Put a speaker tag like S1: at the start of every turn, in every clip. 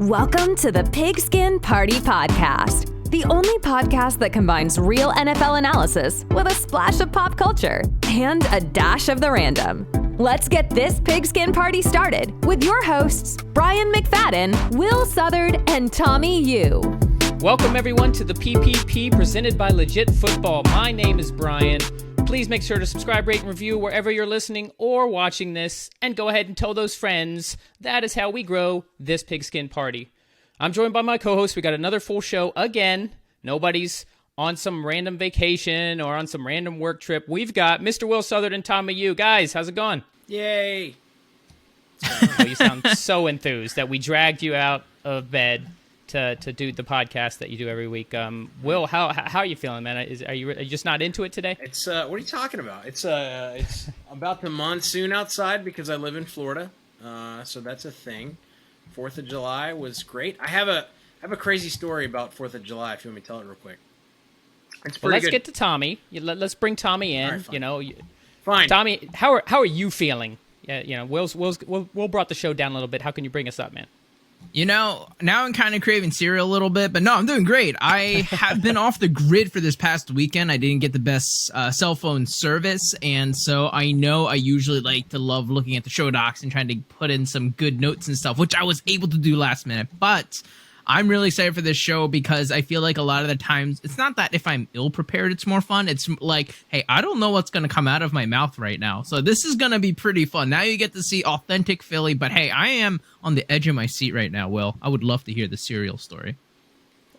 S1: Welcome to the Pigskin Party Podcast, the only podcast that combines real NFL analysis with a splash of pop culture and a dash of the random. Let's get this Pigskin Party started with your hosts, Brian McFadden, Will Southard, and Tommy Yu.
S2: Welcome, everyone, to the PPP presented by Legit Football. My name is Brian. Please make sure to subscribe, rate, and review wherever you're listening or watching this, and go ahead and tell those friends. That is how we grow this Pigskin Party. I'm joined by my co-host. We got another full show again. Nobody's on some random vacation or on some random work trip. We've got Mr. Will Southard and Tommy Yu. Guys, how's it going?
S3: Yay!
S2: Oh, you sound so enthused that we dragged you out of bed to do the podcast that you do every week. Will, how are you feeling, man? Are you just not into it today?
S3: It's what are you talking about? It's about the monsoon outside because I live in Florida, so that's a thing. 4th of July was great. I have a crazy story about 4th of July. If you want me to tell it real quick.
S2: Well, let's get to Tommy. Let's bring Tommy in.
S3: Right,
S2: fine.
S3: Fine.
S2: Tommy, how are you feeling? Yeah, Will brought the show down a little bit. How can you bring us up, man?
S4: You know, now I'm kind of craving cereal a little bit, but no, I'm doing great. I have been off the grid for this past weekend. I didn't get the best cell phone service, and so I know I usually love looking at the show docs and trying to put in some good notes and stuff, which I was able to do last minute. But I'm really excited for this show because I feel like a lot of the times, it's not that if I'm ill-prepared, it's more fun. It's like, hey, I don't know what's going to come out of my mouth right now. So this is going to be pretty fun. Now you get to see authentic Philly, but hey, I am on the edge of my seat right now, Will. I would love to hear the cereal story.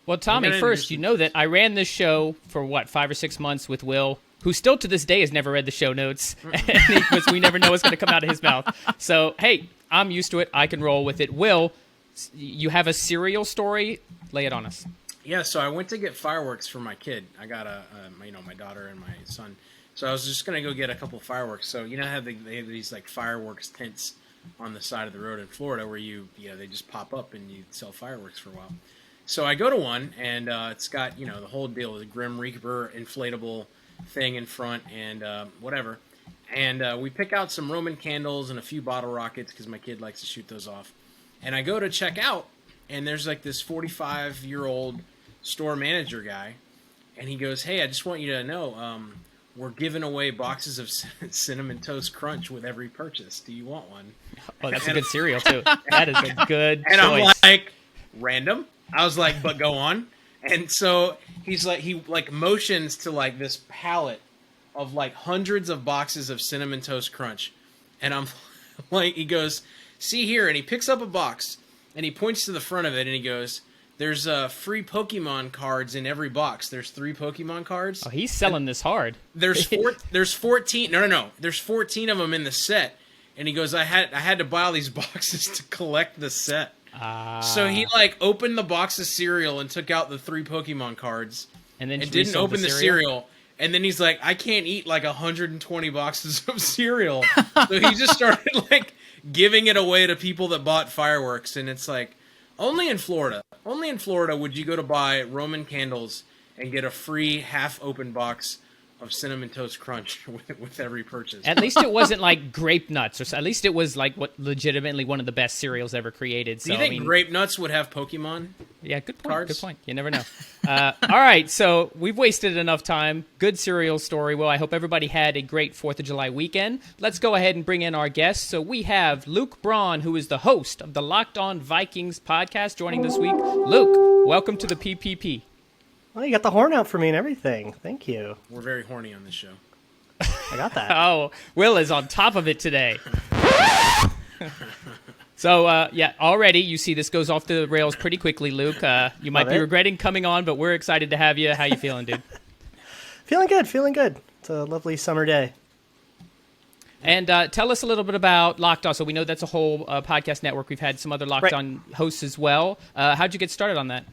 S2: Well, Tommy, first, you know that I ran this show for, 5 or 6 months with Will, who still to this day has never read the show notes, because we never know what's going to come out of his mouth. So, hey, I'm used to it. I can roll with it. Will, you have a cereal story? Lay it on us.
S3: Yeah, so I went to get fireworks for my kid. I got my daughter and my son. So I was just gonna go get a couple fireworks. So you know how they have these fireworks tents on the side of the road in Florida where they just pop up and you sell fireworks for a while. So I go to one and it's got the whole deal with a Grim Reaper inflatable thing in front and whatever. And we pick out some Roman candles and a few bottle rockets because my kid likes to shoot those off. And I go to check out, and there's this 45-year-old store manager guy, and he goes, "Hey, I just want you to know, we're giving away boxes of Cinnamon Toast Crunch with every purchase. Do you want one?"
S2: Oh, that's a good cereal too. That is a good
S3: and
S2: choice.
S3: I'm like, random. I was like, but go on. And so he's like, he motions to this pallet of hundreds of boxes of Cinnamon Toast Crunch, and I'm like, he goes, "See here," and he picks up a box, and he points to the front of it, and he goes, "There's free Pokemon cards in every box. There's 3 Pokemon cards."
S2: Oh, he's selling this hard.
S3: There's 14. No. There's 14 of them in the set, and he goes, "I had to buy all these boxes to collect the set." So he opened the box of cereal and took out the 3 Pokemon cards,
S2: and then
S3: didn't open the cereal. And then he's like, "I can't eat 120 boxes of cereal," so he just started giving it away to people that bought fireworks. And it's only in Florida would you go to buy Roman candles and get a free half-open box of Cinnamon Toast Crunch with every purchase.
S2: At least it wasn't grape nuts, or at least it was what legitimately one of the best cereals ever created.
S3: Do you think grape nuts would have Pokemon?
S2: Yeah, good point.
S3: Cards?
S2: Good point. You never know. All right, so we've wasted enough time. Good cereal story. Well, I hope everybody had a great 4th of July weekend. Let's go ahead and bring in our guests. So we have Luke Braun, who is the host of the Locked On Vikings podcast, joining this week. Luke, welcome to the PPP.
S5: Well, you got the horn out for me and everything. Thank you.
S3: We're very horny on this show.
S5: I got that.
S2: Oh, Will is on top of it today. So, already you see this goes off the rails pretty quickly, Luke. You might be regretting coming on, but we're excited to have you. How you feeling, dude?
S5: Feeling good. It's a lovely summer day.
S2: And tell us a little bit about Locked On. So we know that's a whole podcast network. We've had some other Locked On hosts as well. How'd you get started on that?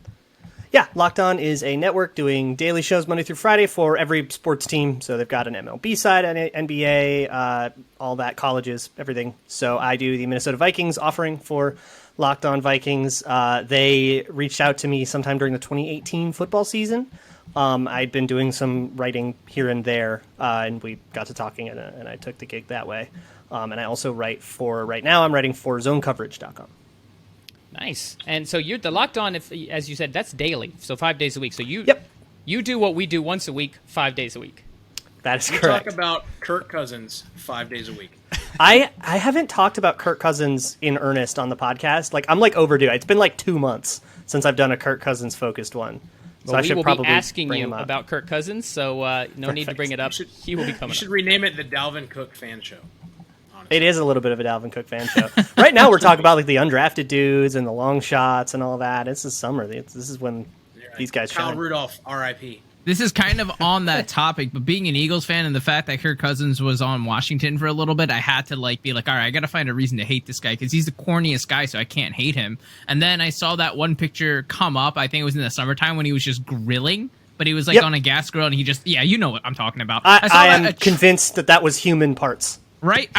S5: Yeah, Locked On is a network doing daily shows Monday through Friday for every sports team. So they've got an MLB side, an NBA, all that, colleges, everything. So I do the Minnesota Vikings offering for Locked On Vikings. They reached out to me sometime during the 2018 football season. I'd been doing some writing here and there, and we got to talking, and I took the gig that way. And I also write for, right now, I'm writing for zonecoverage.com.
S2: Nice. And so you're the Locked On, if as you said, that's daily, so 5 days a week. So you do what we do once a week, 5 days a week.
S5: That is
S3: we
S5: correct.
S3: Talk about Kirk Cousins 5 days a week.
S5: I haven't talked about Kirk Cousins in earnest on the podcast. Like, I'm like overdue. It's been like 2 months since I've done a Kirk Cousins focused one. So
S2: well,
S5: I should
S2: we will
S5: probably
S2: be asking
S5: bring
S2: you
S5: him up.
S2: about Kirk Cousins, so no need to bring it up. He will be coming
S3: You should
S2: up.
S3: rename it the Dalvin Cook Fan Show. Honestly.
S5: It is a little bit of a Dalvin Cook fan show. Right now, we're talking about like the undrafted dudes and the long shots and all that. This is summer. This is when these guys
S3: Kyle
S5: shine.
S3: Rudolph, R.I.P.
S4: This is kind of on that topic, but being an Eagles fan and the fact that Kirk Cousins was on Washington for a little bit, I had to be like, all right, I got to find a reason to hate this guy because he's the corniest guy, so I can't hate him. And then I saw that one picture come up. I think it was in the summertime when he was just grilling, but he was like on a gas grill and he just, you know what I'm talking about.
S5: I am convinced that was human parts.
S4: Right?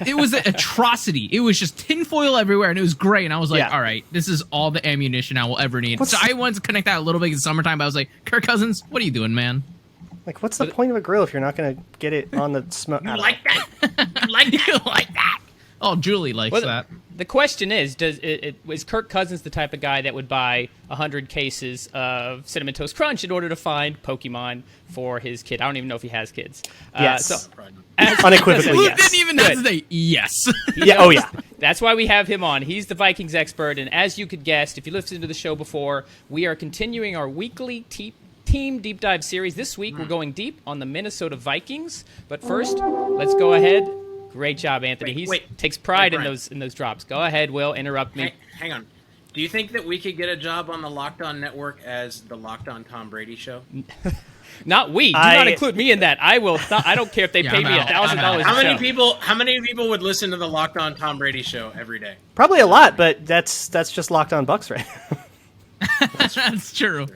S4: It was an atrocity. It was just tinfoil everywhere, and it was great. And I was like, all right, this is all the ammunition I will ever need. So I wanted to connect that a little bit in the summertime, but I was like, Kirk Cousins, what are you doing, man?
S5: Like, what's the point of a grill if you're not going to get it on the smoke?
S3: You like that? You like that?
S4: You like that? Oh, Julie likes that.
S2: The question is, is Kirk Cousins the type of guy that would buy 100 cases of Cinnamon Toast Crunch in order to find Pokemon for his kid? I don't even know if he has kids.
S5: Yes. Unequivocally,
S4: Luke
S5: yes.
S4: didn't even hesitate. Yes.
S5: Yeah. Oh, yeah.
S2: That's why we have him on. He's the Vikings expert, and as you could guess, if you listened to the show before, we are continuing our weekly team deep dive series. This week, we're going deep on the Minnesota Vikings. But first, let's go ahead. Great job, Anthony. He takes pride in those drops. Go ahead, Will. Interrupt me.
S3: Hang on. Do you think that we could get a job on the Locked On Network as the Locked On Tom Brady show?
S2: Not we. Do not include me in that. I will. I don't care if they pay me $1,000.
S3: How many people would listen to the Locked On Tom Brady show every day?
S5: Probably a lot, but that's just Locked On Bucks right now.
S4: That's true.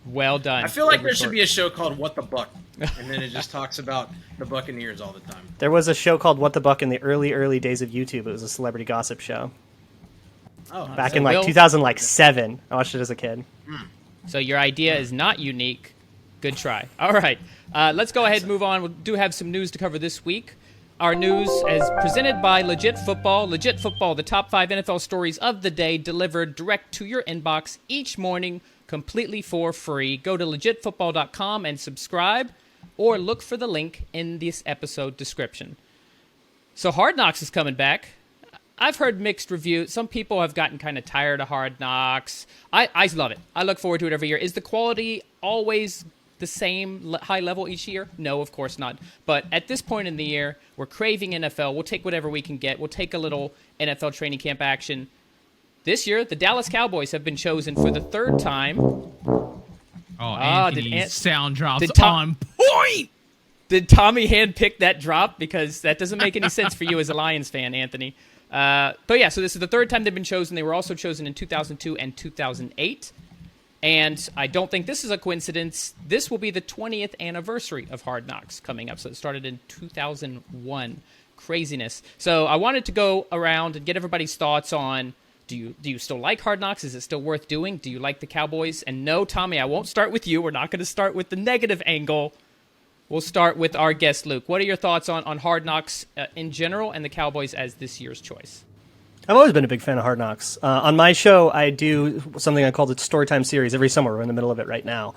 S2: Well done.
S3: I feel like there should be a show called What the Buck, and then it just talks about the Buccaneers all the time.
S5: There was a show called What the Buck in the early days of YouTube. It was a celebrity gossip show.
S3: Oh,
S5: Back in 2007. I watched it as a kid.
S2: So your idea is not unique. Good try. All right. Let's go ahead and move on. We do have some news to cover this week. Our news is presented by Legit Football. Legit Football, the top 5 NFL stories of the day delivered direct to your inbox each morning, completely for free. Go to legitfootball.com and subscribe, or look for the link in this episode description. So Hard Knocks is coming back. I've heard mixed reviews. Some people have gotten kind of tired of Hard Knocks. I love it. I look forward to it every year. Is the quality always the same high level each year? No, of course not. But at this point in the year, we're craving NFL. We'll take whatever we can get. We'll take a little NFL training camp action. This year, the Dallas Cowboys have been chosen for the 3rd time.
S4: Anthony's sound drops on point!
S2: Did Tommy handpick that drop? Because that doesn't make any sense for you as a Lions fan, Anthony. But yeah, so this is the 3rd time they've been chosen. They were also chosen in 2002 and 2008. And I don't think this is a coincidence. This will be the 20th anniversary of Hard Knocks coming up. So it started in 2001. Craziness. So I wanted to go around and get everybody's thoughts on, do you still like Hard Knocks? Is it still worth doing? Do you like the Cowboys? And no, Tommy, I won't start with you. We're not going to start with the negative angle. We'll start with our guest, Luke. What are your thoughts on Hard Knocks in general and the Cowboys as this year's choice?
S5: I've always been a big fan of Hard Knocks. On my show, I do something I call the Storytime series every summer. We're in the middle of it right now.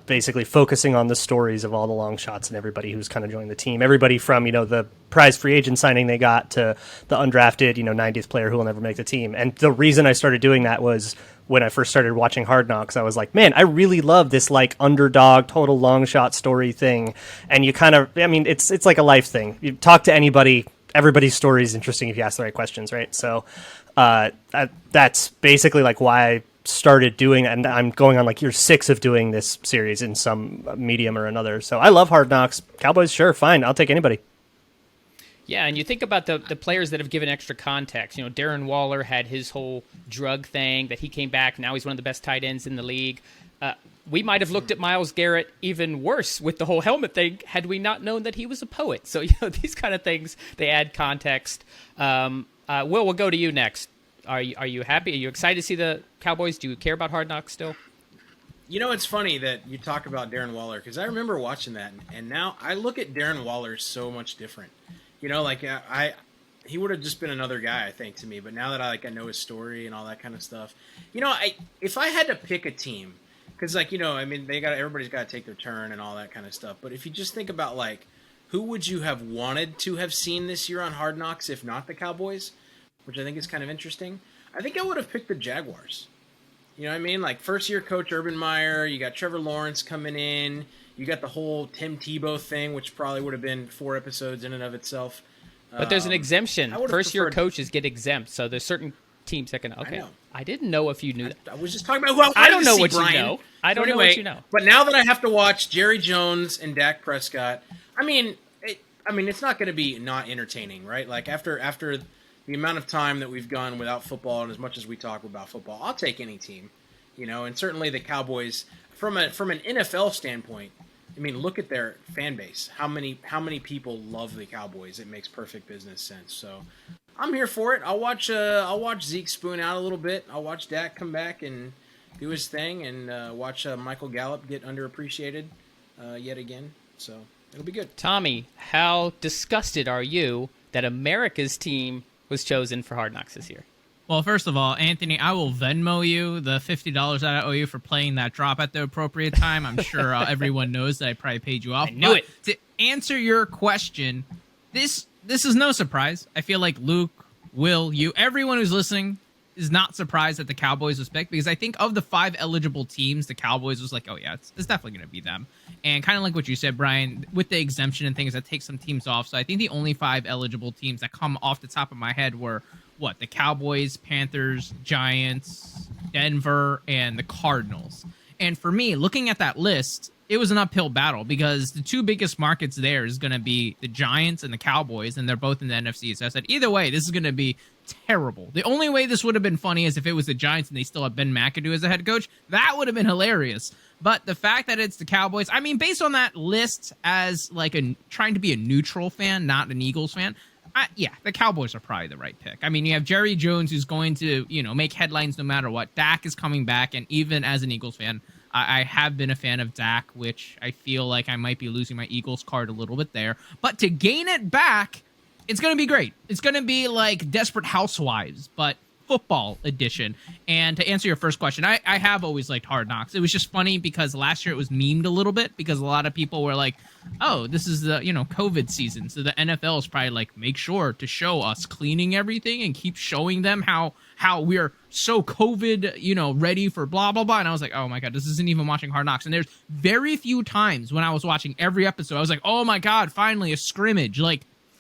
S5: Basically focusing on the stories of all the long shots and everybody who's kind of joined the team. Everybody from, the prize free agent signing they got to the undrafted, 90th player who will never make the team. And the reason I started doing that was when I first started watching Hard Knocks, I was like, man, I really love this underdog, total long shot story thing. And you kind of, it's like a life thing. You talk to anybody, everybody's story is interesting if you ask the right questions, right? So that's basically why I started doing it, and I'm going on year 6 of doing this series in some medium or another. So I love Hard Knocks. Cowboys, sure, fine. I'll take anybody.
S2: Yeah, and you think about the players that have given extra context. Darren Waller had his whole drug thing that he came back. Now he's one of the best tight ends in the league. We might have looked at Myles Garrett even worse with the whole helmet thing had we not known that he was a poet. So, these kind of things, they add context. Will, we'll go to you next. Are you happy? Are you excited to see the Cowboys? Do you care about Hard Knocks still?
S3: It's funny that you talk about Darren Waller, because I remember watching that, and now I look at Darren Waller so much different. he would have just been another guy, I think, to me. But now that I know his story and all that kind of stuff, if I had to pick a team, because everybody's got to take their turn and all that kind of stuff. But if you just think about who would you have wanted to have seen this year on Hard Knocks if not the Cowboys, which I think is kind of interesting. I think I would have picked the Jaguars. You know what I mean? First year coach Urban Meyer, you got Trevor Lawrence coming in, you got the whole Tim Tebow thing, which probably would have been 4 episodes in and of itself.
S2: But there's an exemption. First year
S3: preferred...
S2: coaches get exempt, so there's certain teams that can. Okay, I didn't know if you knew that.
S3: I was just talking about who
S2: I don't know what
S3: Brian.
S2: you know. I don't know what you know.
S3: But now that I have to watch Jerry Jones and Dak Prescott, it's not going to be not entertaining, right? After the amount of time that we've gone without football, and as much as we talk about football, I'll take any team, and certainly the Cowboys from an NFL standpoint. Look at their fan base. How many people love the Cowboys? It makes perfect business sense. So I'm here for it. I'll watch Zeke spoon out a little bit. I'll watch Dak come back and do his thing, and watch Michael Gallup get underappreciated yet again. So it'll be good.
S2: Tommy, how disgusted are you that America's team was chosen for Hard Knocks this year?
S4: Well, first of all, Anthony, I will Venmo you the $50 that I owe you for playing that drop at the appropriate time. I'm sure everyone knows that I probably paid you off.
S2: I knew it.
S4: To answer your question, this is no surprise. I feel like Luke, Will, you, everyone who's listening is not surprised that the Cowboys was picked, because I think of the 5 eligible teams, the Cowboys was like, oh yeah, it's definitely going to be them. And kind of like what you said, Brian, with the exemption and things, that takes some teams off. So I think the only 5 eligible teams that come off the top of my head were the Cowboys, Panthers, Giants, Denver, and the Cardinals. And for me, looking at that list, it was an uphill battle, because the 2 biggest markets there is going to be the Giants and the Cowboys, and they're both in the NFC. So I said, either way, this is going to be terrible. The only way this would have been funny is if it was the Giants and they still have Ben McAdoo as a head coach. That would have been hilarious. But the fact that it's the Cowboys, based on that list as trying to be a neutral fan, not an Eagles fan, the Cowboys are probably the right pick. You have Jerry Jones, who's going to, make headlines no matter what. Dak is coming back, and even as an Eagles fan, I have been a fan of Dak, which I feel like I might be losing my Eagles card a little bit there. But to gain it back, it's going to be great. It's going to be like Desperate Housewives, but football edition. And to answer your first question, I have always liked Hard Knocks. It was just funny because last year it was memed a little bit, because a lot of people were like, oh, this is the COVID season, so the NFL is probably like, make sure to show us cleaning everything and keep showing them how we're so COVID ready for blah blah blah. And I was like, oh my god, this isn't even watching Hard Knocks. And there's very few times when I was watching every episode I was like, oh my god, finally a scrimmage,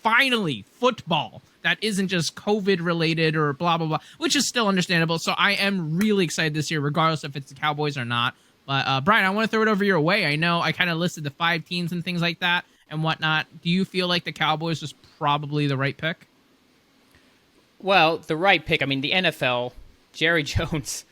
S4: finally football that isn't just COVID related or blah, blah, blah, which is still understandable. So I am really excited this year, regardless if it's the Cowboys or not. But Brian, I want to throw it over your way. I know I kind of listed the 5 teams and things like that and whatnot. Do you feel like the Cowboys was probably the right pick?
S2: Well, the right pick, the NFL, Jerry Jones,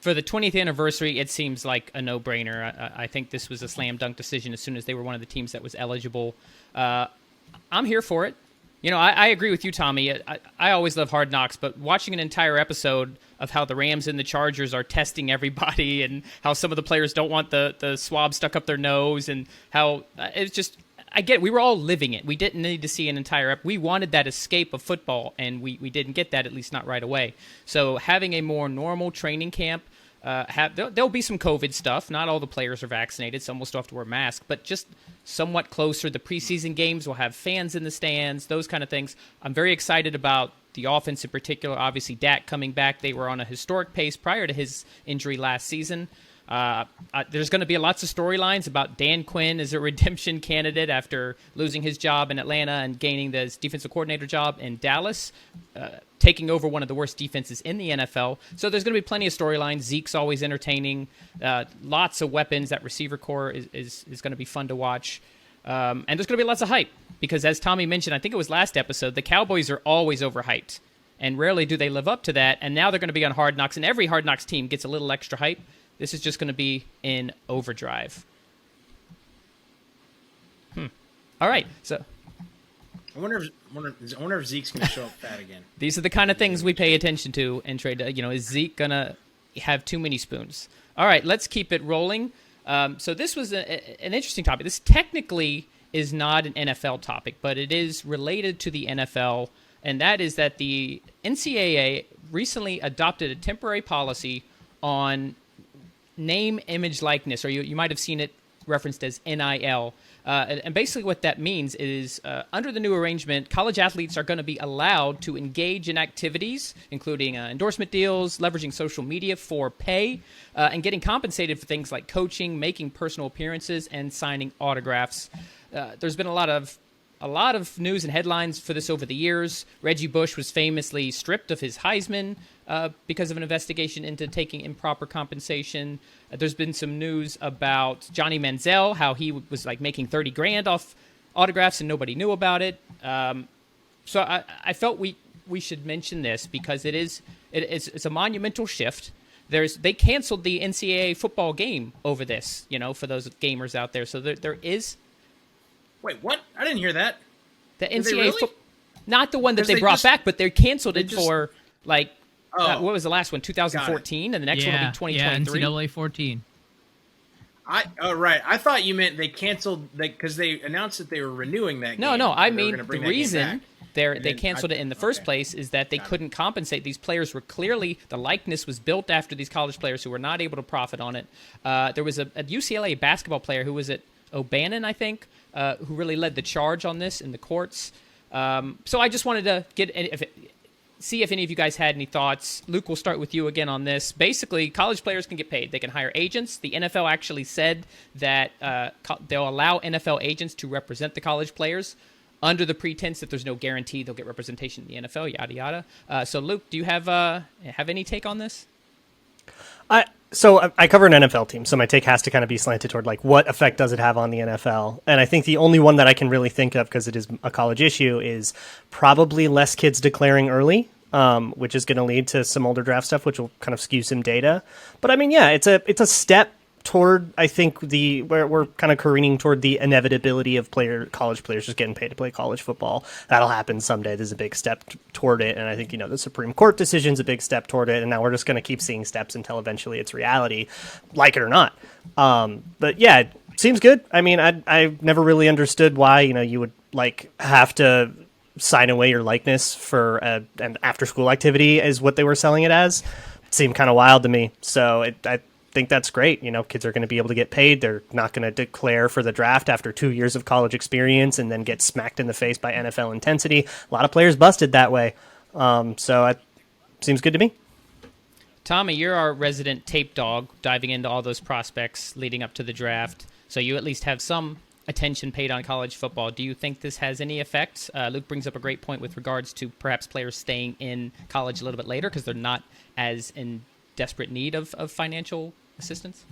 S2: for the 20th anniversary, it seems like a no-brainer. I think this was a slam dunk decision as soon as they were one of the teams that was eligible. I'm here for it. I agree with you, Tommy. I always love Hard Knocks, but watching an entire episode of how the Rams and the Chargers are testing everybody, and how some of the players don't want the swab stuck up their nose, and how it's just, I get it. We were all living it. We didn't need to see an entire we wanted that escape of football, and we didn't get that, at least not right away. So having a more normal training camp, there'll be some COVID stuff. Not all the players are vaccinated. Some will still have to wear masks, but just somewhat closer. The preseason games will have fans in the stands, those kind of things. I'm very excited about the offense in particular. Obviously, Dak coming back. They were on a historic pace prior to his injury last season. There's going to be lots of storylines about Dan Quinn as a redemption candidate after losing his job in Atlanta and gaining the defensive coordinator job in Dallas, taking over one of the worst defenses in the NFL. So there's going to be plenty of storylines. Zeke's always entertaining. Lots of weapons. That receiver core is going to be fun to watch. And there's going to be lots of hype because, as Tommy mentioned, I think it was last episode, the Cowboys are always overhyped. And rarely do they live up to that. And now they're going to be on Hard Knocks, and every Hard Knocks team gets a little extra hype. This is just going to be in overdrive. All right, so
S3: I wonder if Zeke's going to show up fat again.
S2: These are the kind of things we pay attention to and trade. Is Zeke going to have too many spoons? All right, let's keep it rolling. So this was an interesting topic. This technically is not an NFL topic, but it is related to the NFL. and that is that the NCAA recently adopted a temporary policy on name, image, likeness, or you might have seen it referenced as NIL. And basically what that means is under the new arrangement, college athletes are going to be allowed to engage in activities, including endorsement deals, leveraging social media for pay, and getting compensated for things like coaching, making personal appearances, and signing autographs. There's been a lot of news and headlines for this over the years. Reggie Bush was famously stripped of his Heisman because of an investigation into taking improper compensation. There's been some news about Johnny Manziel, how he was like making $30,000 off autographs and nobody knew about it. So I felt we should mention this because it's a monumental shift. They canceled the NCAA football game over this, for those gamers out there. So there is.
S3: Wait, what? I didn't hear that.
S2: The
S3: Did
S2: NCAA,
S3: they really?
S2: Not the one that they brought back, but they canceled it for like.
S3: Oh.
S2: What was the last one? 2014, and the next one will be 2023.
S4: Yeah, NCAA 14.
S3: Right. I thought you meant they canceled because they announced that they were renewing that game.
S2: No. I
S3: They were
S2: mean,
S3: gonna bring
S2: the
S3: that game
S2: reason
S3: back.
S2: they canceled it in the first place is that they couldn't compensate. These players were clearly, the likeness was built after these college players who were not able to profit on it. There was a UCLA basketball player who was at O'Bannon, I think, who really led the charge on this in the courts. So I just wanted to see if any of you guys had any thoughts. Luke, we'll start with you again on this. Basically, college players can get paid. They can hire agents. The NFL actually said that they'll allow NFL agents to represent the college players under the pretense that there's no guarantee they'll get representation in the NFL, yada, yada. So, Luke, do you have any take on this?
S5: So I cover an NFL team, so my take has to kind of be slanted toward like what effect does it have on the NFL? And I think the only one that I can really think of, because it is a college issue, is probably less kids declaring early, which is going to lead to some older draft stuff, which will kind of skew some data. But I mean, yeah, it's a step toward, I think, where we're kind of careening toward the inevitability of college players just getting paid to play college football. That'll happen someday. There's a big step toward it, and I think the Supreme Court decision's a big step toward it, and now we're just going to keep seeing steps until eventually it's reality, like it or not. But yeah, it seems good. I mean, I never really understood why you would like have to sign away your likeness for an after-school activity is what they were selling it as. It seemed kind of wild to me. So I think that's great. Kids are going to be able to get paid. They're not going to declare for the draft after 2 years of college experience and then get smacked in the face by NFL intensity. A lot of players busted that way. So it seems good to me.
S2: Tommy, you're our resident tape dog, diving into all those prospects leading up to the draft. So you at least have some attention paid on college football. Do you think this has any effect? Luke brings up a great point with regards to perhaps players staying in college a little bit later because they're not as in desperate need of financial assistance.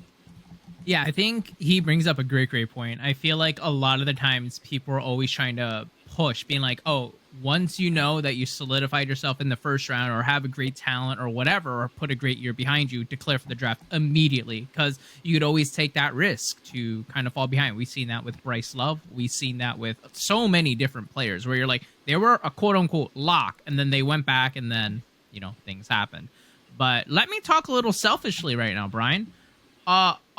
S4: Yeah, I think he brings up a great point. I feel like a lot of the times people are always trying to push, being like, oh, once you know that you solidified yourself in the first round or have a great talent or whatever, or put a great year behind you, declare for the draft immediately, because you could always take that risk to kind of fall behind. We've seen that with Bryce Love. We've seen that with so many different players where you're like, they were a quote-unquote lock, and then they went back, and then, things happened. But let me talk a little selfishly right now, Brian.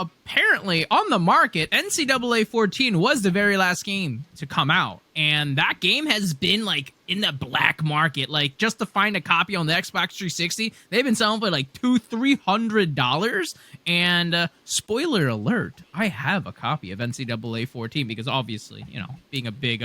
S4: Apparently, on the market, NCAA 14 was the very last game to come out. And that game has been, like, in the black market. Like, just to find a copy on the Xbox 360, they've been selling for, like, $200-$300. And, spoiler alert, I have a copy of NCAA 14 because, obviously, being a big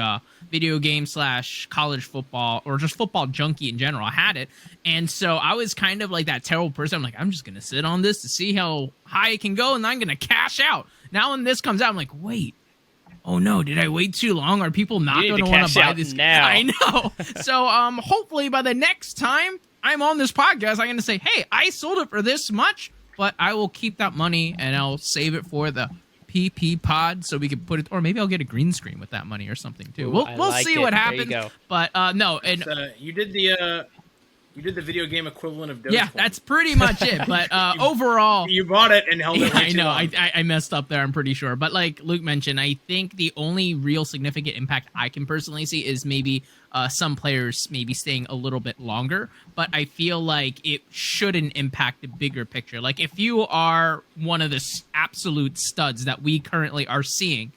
S4: video game / college football or just football junkie in general, I had it. And so I was kind of like that terrible person. I'm like, I'm just going to sit on this to see how high it can go, and I'm going to cash out. Now when this comes out, I'm like, wait. Oh no, did I wait too long? Are people not going to want to buy this
S2: now?
S4: I know. So hopefully by the next time I'm on this podcast, I'm going to say, hey, I sold it for this much, but I will keep that money and I'll save it for the PP pod so we can put it, or maybe I'll get a green screen with that money or something too.
S2: Ooh,
S4: we'll see what happens.
S2: There you go.
S4: But no, and
S3: you did the video game equivalent of Dogecoin.
S4: yeah, that's pretty much it. But overall,
S3: you bought it and held it.
S4: Yeah, I know. I messed up there, I'm pretty sure. But like Luke mentioned, I think the only real significant impact I can personally see is maybe some players maybe staying a little bit longer. But I feel like it shouldn't impact the bigger picture. Like if you are one of the absolute studs that we currently are seeing,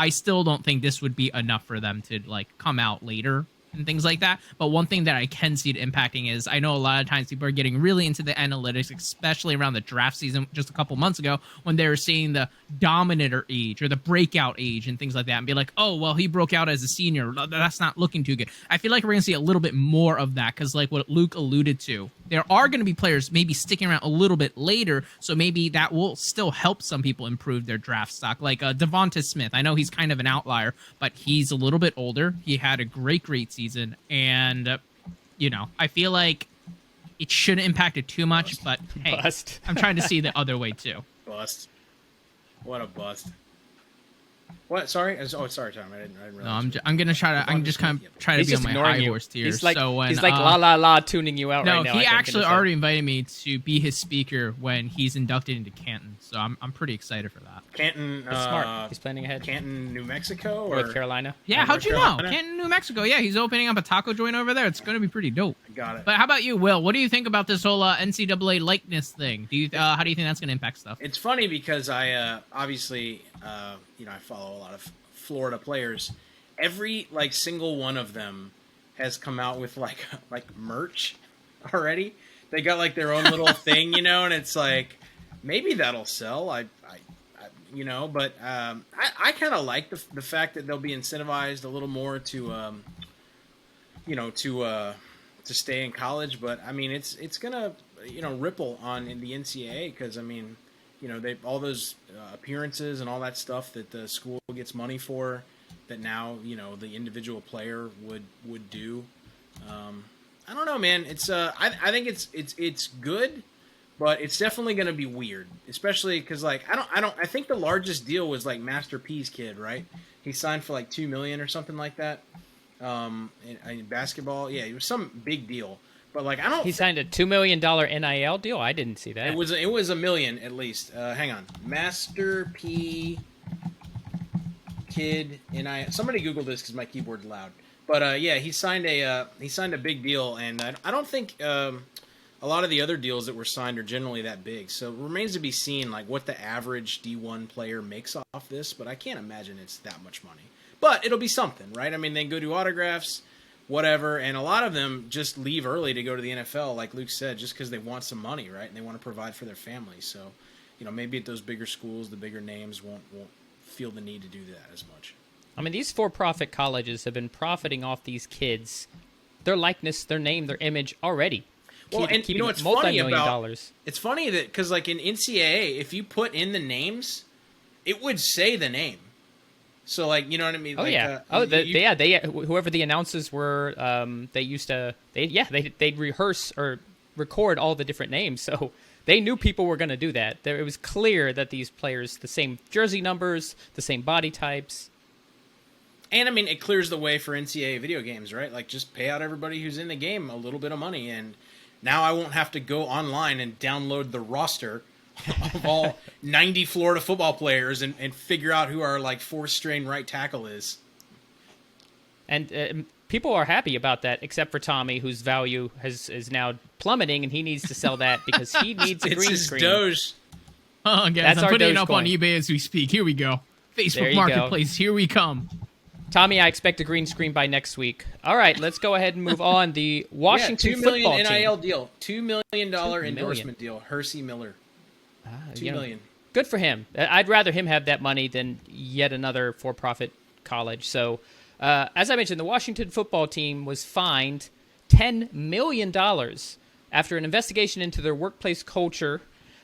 S4: I still don't think this would be enough for them to like come out later and things like that. But one thing that I can see it impacting is I know a lot of times people are getting really into the analytics, especially around the draft season just a couple months ago when they were seeing the dominator age or the breakout age and things like that and be like, oh, well, he broke out as a senior. That's not looking too good. I feel like we're going to see a little bit more of that because like what Luke alluded to, there are going to be players maybe sticking around a little bit later, so maybe that will still help some people improve their draft stock. Like Devonta Smith, I know he's kind of an outlier, but he's a little bit older. He had a great season, and I feel like it shouldn't impact it too much. But hey, I'm trying to see the other way too.
S3: Bust. What a bust. What? Sorry. Sorry, Tom. I didn't realize.
S4: No, I'm gonna try to. I'm just kind of trying to be on my high horse here.
S2: He's like,
S4: so when,
S2: he's like la la la tuning you out right now.
S4: No, he actually already invited me to be his speaker when he's inducted into Canton. So I'm pretty excited for that.
S3: Canton.
S2: That's smart. He's planning ahead.
S3: Canton, New Mexico, or
S2: North Carolina.
S4: Yeah, how'd you know? Canton, New Mexico. Yeah, he's opening up a taco joint over there. It's gonna be pretty dope.
S3: Got it.
S4: But how about you, Will? What do you think about this whole NCAA likeness thing? How do you think that's gonna impact stuff?
S3: It's funny because I obviously I follow a lot of Florida players. Every single one of them has come out with like merch already. They got their own little thing, and it's like maybe that'll sell. But I kind of like the fact that they'll be incentivized a little more to stay in college. But I mean, it's gonna ripple on in the NCAA because they all those appearances and all that stuff that the school gets money for, that now the individual player would do. I don't know, man. It's I think it's good, but it's definitely going to be weird, especially because I think the largest deal was Master P's kid, right? He signed for $2 million or something like that. In basketball, yeah, it was some big deal. But I don't.
S2: He signed a $2 million NIL deal. I didn't see that.
S3: It was $1 million at least. Hang on, Master P kid NIL. Somebody Google this because my keyboard's loud. But yeah, he signed a big deal, and I don't think a lot of the other deals that were signed are generally that big. So it remains to be seen what the average D1 player makes off this. But I can't imagine it's that much money. But it'll be something, right? I mean, they go do autographs. Whatever, and a lot of them just leave early to go to the NFL, like Luke said, just because they want some money, right? And they want to provide for their families. So, maybe at those bigger schools, the bigger names won't feel the need to do that as much.
S2: I mean, these for-profit colleges have been profiting off these kids, their likeness, their name, their image already.
S3: Well, and what's funny about it's funny that because in NCAA, if you put in the names, it would say the name. So, you know what I mean?
S2: Oh, yeah. Whoever the announcers were, they'd rehearse or record all the different names. So they knew people were going to do that. It was clear that these players, the same jersey numbers, the same body types.
S3: And, it clears the way for NCAA video games, right? Just pay out everybody who's in the game a little bit of money. And now I won't have to go online and download the roster of all 90 Florida football players and figure out who our fourth string right tackle is.
S2: And people are happy about that, except for Tommy, whose value is now plummeting, and he needs to sell that because he needs a green screen.
S3: Doge.
S4: Oh, guys, I'm putting it up on eBay as we speak. Here we go. Facebook Marketplace. Here we come.
S2: Tommy, I expect a green screen by next week. All right, let's go ahead and move on. The Washington
S3: $2 million
S2: football
S3: NIL
S2: team.
S3: deal. $2 million endorsement deal. Hersey Miller. $2 million.
S2: Good for him. I'd rather him have that money than yet another for-profit college. So, as I mentioned, the Washington football team was fined $10 million after an investigation into their workplace culture.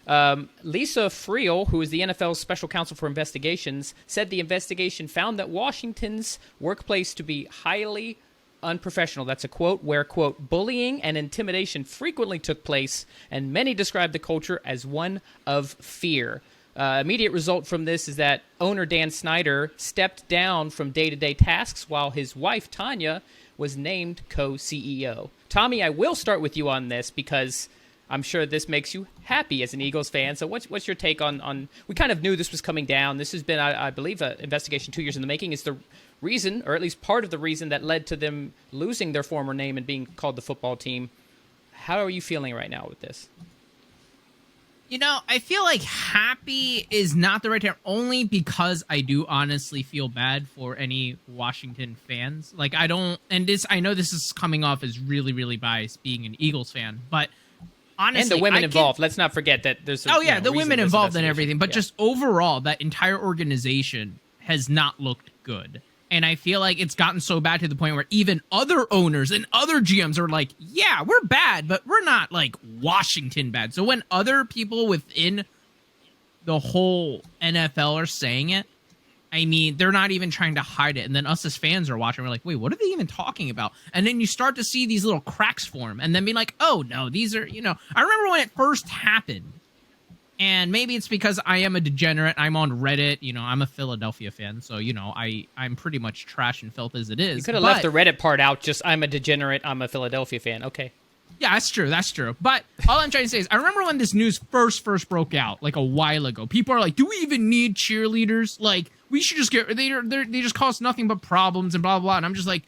S2: Lisa Friel, who is the NFL's special counsel for investigations, said the investigation found that Washington's workplace to be highly unprofessional. That's a quote where, quote, bullying and intimidation frequently took place, and many described the culture as one of fear. Immediate result from this is that owner Dan Snyder stepped down from day-to-day tasks while his wife, Tanya, was named co-CEO. Tommy, I will start with you on this because I'm sure this makes you happy as an Eagles fan. So what's your take on we kind of knew this was coming down. This has been, I believe, an investigation 2 years in the making. Is the reason, or at least part of the reason, that led to them losing their former name and being called the football team. How are you feeling right now with this?
S4: You know, I feel like happy is not the right term, only because I do honestly feel bad for any Washington fans. Like, I know this is coming off as really, really biased being an Eagles fan, but honestly,
S2: and the women involved. Let's not forget that there's
S4: the women involved and everything, but just overall, that entire organization has not looked good. And I feel like it's gotten so bad to the point where even other owners and other GMs are like, yeah, we're bad, but we're not like Washington bad. So when other people within the whole NFL are saying it, I mean, they're not even trying to hide it. And then us as fans are watching, we're like, wait, what are they even talking about? And then you start to see these little cracks form and then be like, oh, no, these are, I remember when it first happened. And maybe it's because I am a degenerate. I'm on Reddit. I'm a Philadelphia fan. So, I'm pretty much trash and filth as it is.
S2: You could have left the Reddit part out. Just, I'm a degenerate. I'm a Philadelphia fan. Okay.
S4: Yeah, that's true. But all I'm trying to say is I remember when this news first broke out, like a while ago. People are like, do we even need cheerleaders? Like, we should just they just cause nothing but problems and blah, blah, blah. And I'm just like,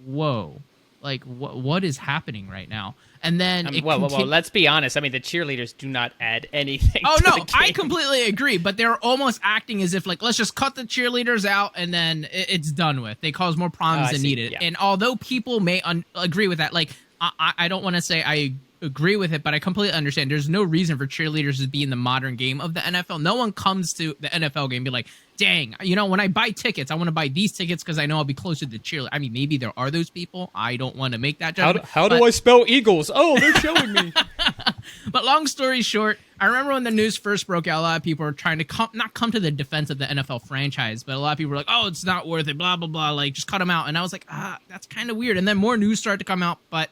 S4: whoa. Like, what is happening right now? And then
S2: let's be honest. I mean, the cheerleaders do not add anything.
S4: Oh,
S2: to
S4: no,
S2: the game.
S4: I completely agree. But they're almost acting as if, like, let's just cut the cheerleaders out and then it's done with. They cause more problems than needed. Yeah. And although people may agree with that, like, I don't want to say I agree with it, but I completely understand. There's no reason for cheerleaders to be in the modern game of the NFL. No one comes to the NFL game and be like, dang, when I buy tickets, I want to buy these tickets because I know I'll be closer to cheerleaders. I mean, maybe there are those people. I don't want to make that judgment.
S2: How do I spell Eagles? Oh, they're showing me.
S4: But long story short, I remember when the news first broke out, a lot of people were trying to not come to the defense of the NFL franchise, but a lot of people were like, oh, it's not worth it, blah, blah, blah, like, just cut them out. And I was like, that's kind of weird. And then more news started to come out, but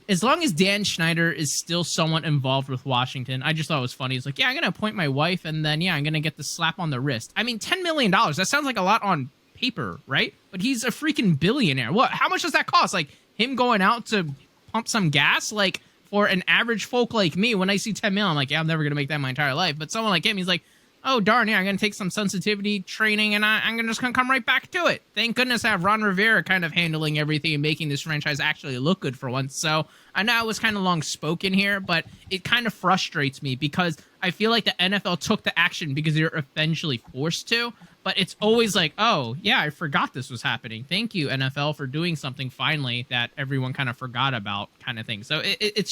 S4: as long as Dan Snyder is still somewhat involved with Washington, I just thought it was funny. He's like, yeah, I'm going to appoint my wife, and then, I'm going to get the slap on the wrist. I mean, $10 million, that sounds like a lot on paper, right? But he's a freaking billionaire. How much does that cost? Like, him going out to pump some gas? Like, for an average folk like me, when I see $10 million, I'm like, yeah, I'm never going to make that my entire life. But someone like him, he's like, oh, darn, yeah, I'm going to take some sensitivity training, and I'm just going to come right back to it. Thank goodness I have Ron Rivera kind of handling everything and making this franchise actually look good for once. So I know I was kind of long-spoken here, but it kind of frustrates me because I feel like the NFL took the action because they were eventually forced to, but it's always like, oh, yeah, I forgot this was happening. Thank you, NFL, for doing something finally that everyone kind of forgot about kind of thing. So it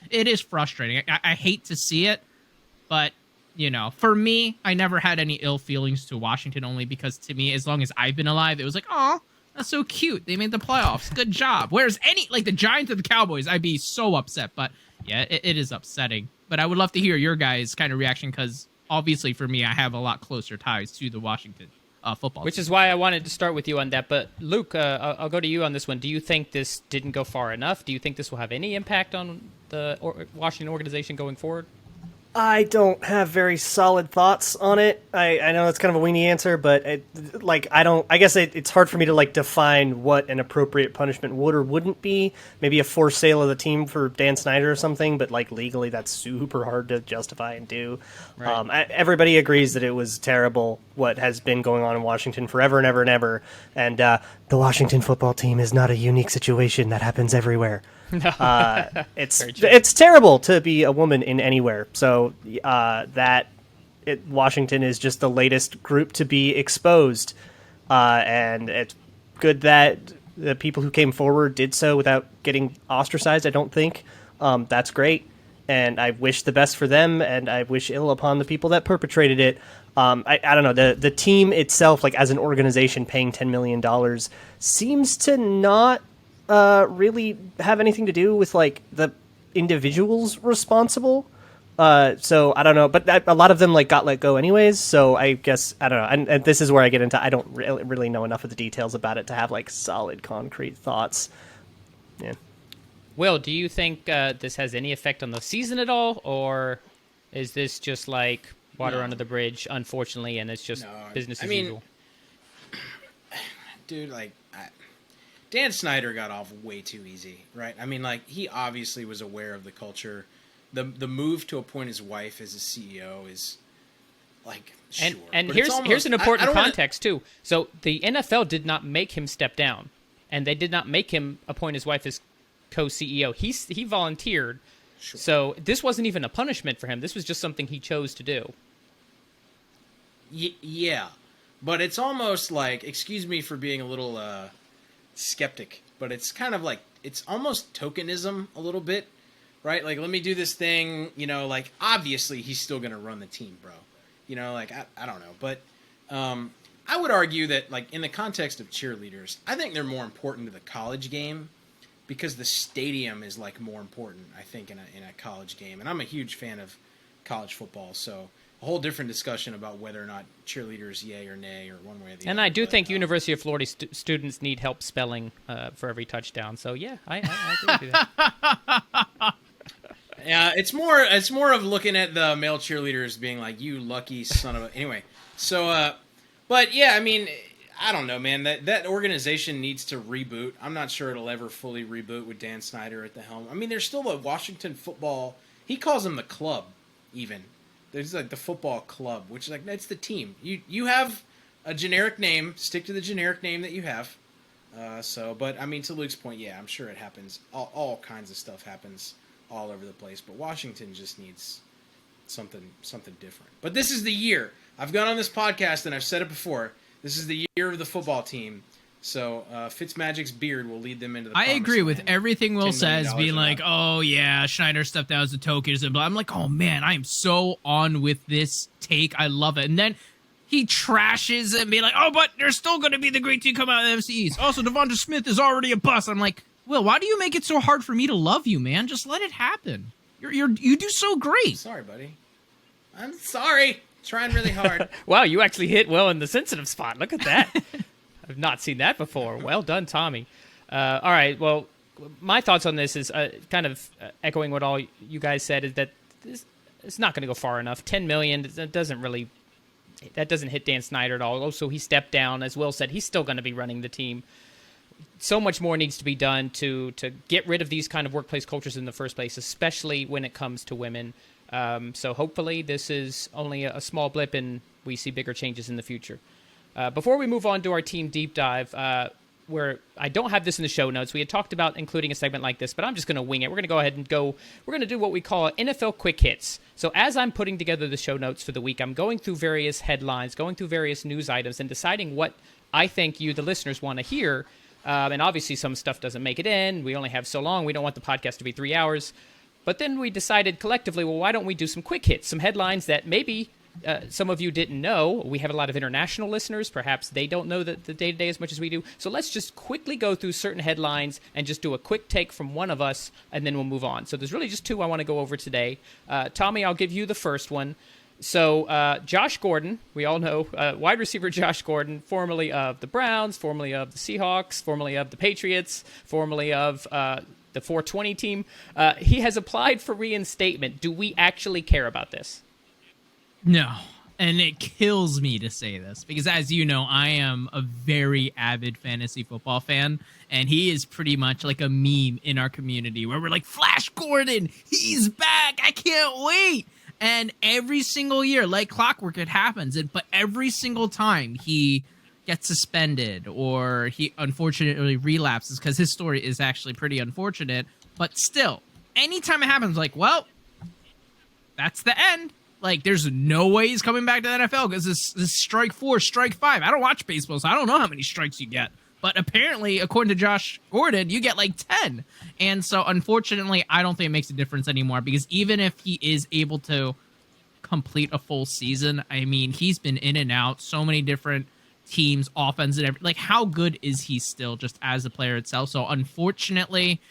S4: is frustrating. I hate to see it, but for me, I never had any ill feelings to Washington, only because to me, as long as I've been alive, it was like, oh, that's so cute. They made the playoffs. Good job. Whereas the Giants or the Cowboys, I'd be so upset. But yeah, it is upsetting. But I would love to hear your guys' kind of reaction because obviously for me, I have a lot closer ties to the Washington football
S2: Which
S4: team.
S2: is why I wanted to start with you on that. But Luke, I'll go to you on this one. Do you think this didn't go far enough? Do you think this will have any impact on the Washington organization going forward?
S5: I don't have very solid thoughts on it. I know that's kind of a weenie answer, but I guess it's hard for me to define what an appropriate punishment would or wouldn't be. Maybe a forced sale of the team for Dan Snyder or something, but legally that's super hard to justify and do. Right. Everybody agrees that it was terrible what has been going on in Washington forever and ever and ever. And the Washington football team is not a unique situation. That happens everywhere. It's terrible to be a woman in anywhere. So Washington is just the latest group to be exposed, and it's good that the people who came forward did so without getting ostracized. I don't think that's great, and I wish the best for them, and I wish ill upon the people that perpetrated it. I don't know, the team itself, as an organization, paying $10 million seems to not really have anything to do with the individuals responsible. So I don't know, but a lot of them got let go anyways. So I guess I don't know. And this is where I get into, I don't really know enough of the details about it to have solid concrete thoughts. Yeah.
S2: Will, do you think this has any effect on the season at all, or is this just water under the bridge, unfortunately, and it's just business as usual?
S3: Dude, Dan Snyder got off way too easy, right? I mean, he obviously was aware of the culture. The move to appoint his wife as a CEO is, sure.
S2: And here's an important context, too. So the NFL did not make him step down, and they did not make him appoint his wife as co-CEO. He volunteered
S3: Sure.
S2: So this wasn't even a punishment for him. This was just something he chose to do.
S3: Yeah, but it's almost like, excuse me for being a little skeptic, but it's kind of like, it's almost tokenism a little bit, right? Like, let me do this thing, like, obviously he's still going to run the team, bro. Like, I don't know. But I would argue that, like, in the context of cheerleaders, I think they're more important to the college game because the stadium is, like, more important, I think, in a college game. And I'm a huge fan of college football, so a whole different discussion about whether or not cheerleaders yay or nay or one way or the other.
S2: And I do think University of Florida students need help spelling for every touchdown. So yeah, I agree with that.
S3: Yeah, it's more of looking at the male cheerleaders being like, you lucky son of a... Anyway, so, but yeah, I mean, I don't know, man. That organization needs to reboot. I'm not sure it'll ever fully reboot with Dan Snyder at the helm. I mean, there's still the Washington football... He calls them the club, even. There's like the football club, which is like, that's the team. You have a generic name. Stick to the generic name that you have. But I mean, to Luke's point, yeah, I'm sure it happens. All kinds of stuff happens all over the place. But Washington just needs something different. But this is the year. I've gone on this podcast and I've said it before. This is the year of the football team. So Fitzmagic's beard will lead them into the
S4: I agree with
S3: land.
S4: everything Will says, being like,
S3: amount.
S4: oh, yeah, Schneider stepped down as a token. I'm like, oh, man, I am so on with this take. I love it. And then he trashes it and being like, oh, but there's still going to be the great team come out of the NFC East. Also, Devonta Smith is already a bust. I'm like, Will, why do you make it so hard for me to love you, man? Just let it happen. You do so great.
S3: Sorry, buddy. I'm sorry. Trying really hard.
S2: Wow, you actually hit Will in the sensitive spot. Look at that. I've not seen that before. Well done, Tommy. All right, well, my thoughts on this is kind of echoing what all you guys said, is that it's not going to go far enough. $10 million, that doesn't hit Dan Snyder at all. Also, he stepped down. As Will said, he's still going to be running the team. So much more needs to be done to get rid of these kind of workplace cultures in the first place, especially when it comes to women. So hopefully this is only a small blip and we see bigger changes in the future. Before we move on to our team deep dive, where I don't have this in the show notes, we had talked about including a segment like this, but I'm just going to wing it. We're going to go ahead and we're going to do what we call NFL quick hits. So as I'm putting together the show notes for the week, I'm going through various headlines, going through various news items, and deciding what I think you, the listeners, want to hear. And obviously some stuff doesn't make it in. We only have so long. We don't want the podcast to be 3 hours. But then we decided collectively, well, why don't we do some quick hits, some headlines that maybe some of you didn't know. We have a lot of international listeners. Perhaps they don't know the day-to-day as much as we do. So let's just quickly go through certain headlines and just do a quick take from one of us, and then we'll move on. So there's really just two I want to go over today. Tommy, I'll give you the first one. So Josh Gordon, we all know, wide receiver Josh Gordon, formerly of the Browns, formerly of the Seahawks, formerly of the Patriots, formerly of the 420 team. He has applied for reinstatement. Do we actually care about this?
S4: No, and it kills me to say this because, as you know, I am a very avid fantasy football fan, and he is pretty much like a meme in our community where we're like, Flash Gordon, he's back, I can't wait. And every single year, like clockwork, it happens. But every single time he gets suspended or he unfortunately relapses, because his story is actually pretty unfortunate, but still, anytime it happens, like, well, that's the end. Like, there's no way he's coming back to the NFL because this strike 4, strike 5. I don't watch baseball, so I don't know how many strikes you get. But apparently, according to Josh Gordon, you get like 10. And so, unfortunately, I don't think it makes a difference anymore because even if he is able to complete a full season, I mean, he's been in and out, so many different teams, offense, and everything. Like, how good is he still just as a player itself? So, unfortunately,